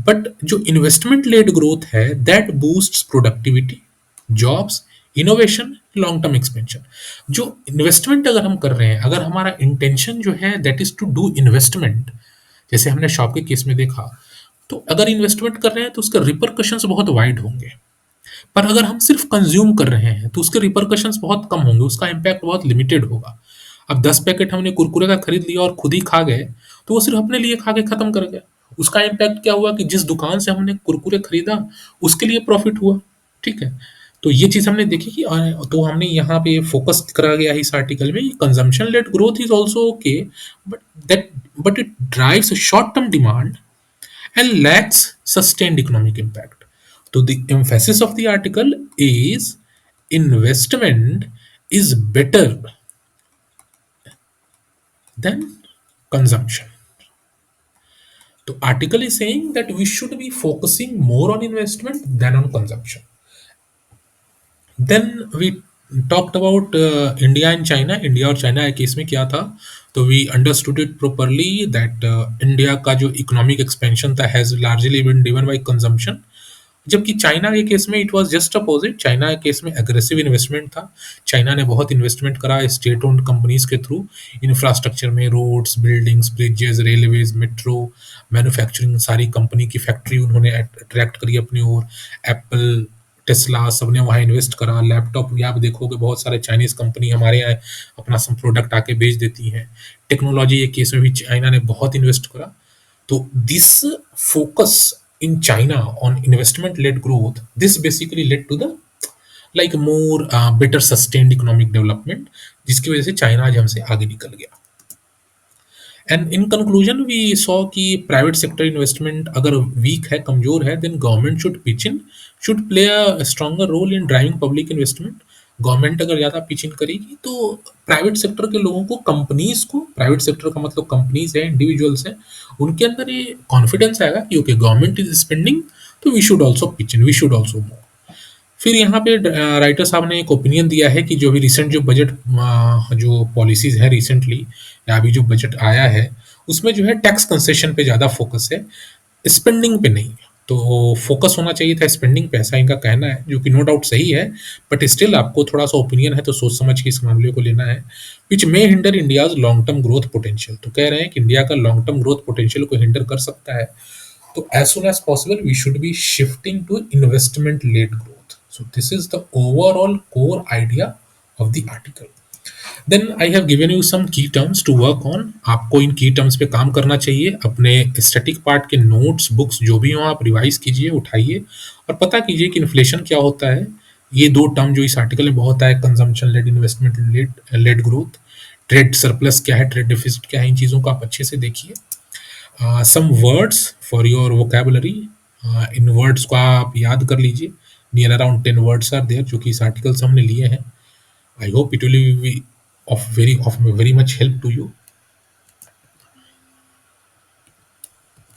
बट जो इन्वेस्टमेंट लेड ग्रोथ है that boosts productivity, jobs, innovation, long term expansion. जो इन्वेस्टमेंट अगर हम कर रहे हैं, अगर हमारा इंटेंशन जो है that is to do investment, जैसे हमने शॉप के केस में देखा, तो अगर इन्वेस्टमेंट कर रहे हैं तो उसके रिपरकशंस बहुत वाइड होंगे। पर अगर हम सिर्फ कंज्यूम कर रहे हैं तो उसके रिपरकशंस बहुत कम होंगे, उसका इम्पैक्ट बहुत लिमिटेड होगा। अब 10 पैकेट हमने कुरकुरे का खरीद लिया और खुद ही खा गए, तो वो सिर्फ अपने लिए खा के खत्म कर गया। उसका इम्पैक्ट क्या हुआ कि जिस दुकान से हमने कुरकुरे खरीदा उसके लिए प्रॉफिट हुआ। ठीक है, तो ये चीज हमने देखी कि तो हमने यहाँ पे फोकस करा गया है इस आर्टिकल में, consumption led growth is also okay, but that but it drives short term demand and lacks sustained economic impact. So the emphasis of the article is investment is better than consumption. The article is saying that we should be focusing more on investment than on consumption. Then we talked about India and China. India और China के case में क्या था, तो we understood it properly that India का जो economic expansion था has largely been driven by consumption, जबकि चाइना के केस में it was just opposite. China के केस में एग्रेसिव इन्वेस्टमेंट था। चाइना ने बहुत इन्वेस्टमेंट करा स्टेट ओन्ड कंपनीज के थ्रू इंफ्रास्ट्रक्चर में, roads, buildings, bridges, railways, metro, manufacturing, सारी कंपनी की फैक्ट्री उन्होंने अट्रैक्ट करी अपनी ओर। एप्पल, टेस्ला, सबने वहाँ इन्वेस्ट करा। लैपटॉप भी आप देखोगे बहुत सारे चाइनीज कंपनी हमारे यहाँ अपना सब प्रोडक्ट आके बेच देती हैं। टेक्नोलॉजी के केस में भी चाइना ने बहुत इन्वेस्ट करा। तो this focus in China on investment-led growth, this basically led to the like more better sustained economic development, जिसकी वजह से चाइना आज हमसे आगे निकल गया। And in conclusion we saw कि प्राइवेट सेक्टर इन्वेस्टमेंट अगर वीक है, कमजोर है, then government should pitch in, should play a stronger role in driving public investment. Government अगर ज़्यादा पिच इन करेगी तो प्राइवेट सेक्टर के लोगों को, कंपनीज को, प्राइवेट सेक्टर का मतलब कंपनीज है, इंडिविजुअल्स हैं, उनके अंदर ये कॉन्फिडेंस आएगा कि ओके गवर्नमेंट इज स्पेंडिंग, तो we should also pitch in, we should also move. फिर यहाँ पे राइटर साहब ने एक ओपिनियन दिया है कि जो भी रिसेंट जो बजट जो पॉलिसीज है रिसेंटली, या अभी जो बजट आया है, उसमें जो है टैक्स कंसेशन पे ज़्यादा फोकस है, स्पेंडिंग पे नहीं। तो फोकस होना चाहिए था स्पेंडिंग पे, ऐसा इनका कहना है, जो कि नो डाउट सही है। बट स्टिल आपको थोड़ा सा ओपिनियन है तो सोच समझ के इस मामले को लेना है। Which may hinder India's long term growth potential, तो कह रहे हैं कि इंडिया का लॉन्ग टर्म ग्रोथ पोटेंशियल को हिंडर कर सकता है। तो as soon as possible we should be shifting to investment led growth. So this is the overall core idea of the article. Then I have given you some key terms to work on. आपको इन की terms पे काम करना चाहिए। अपने static part के notes, books जो भी हो आप रिवाइज कीजिए, उठाइए और पता कीजिए कि इन्फ्लेशन क्या होता है। ये दो टर्म जो इस आर्टिकल में बहुत है, consumption led, investment led growth, trade surplus क्या है, ट्रेड डिफिसिट क्या है, इन चीज़ों को आप अच्छे से देखिए। Some words for your vocabulary, इन वर्ड्स को आप याद कर लीजिए। Near around 10 words are there जो कि इस आर्टिकल से हमने लिए हैं। I hope it will be of very much help to you.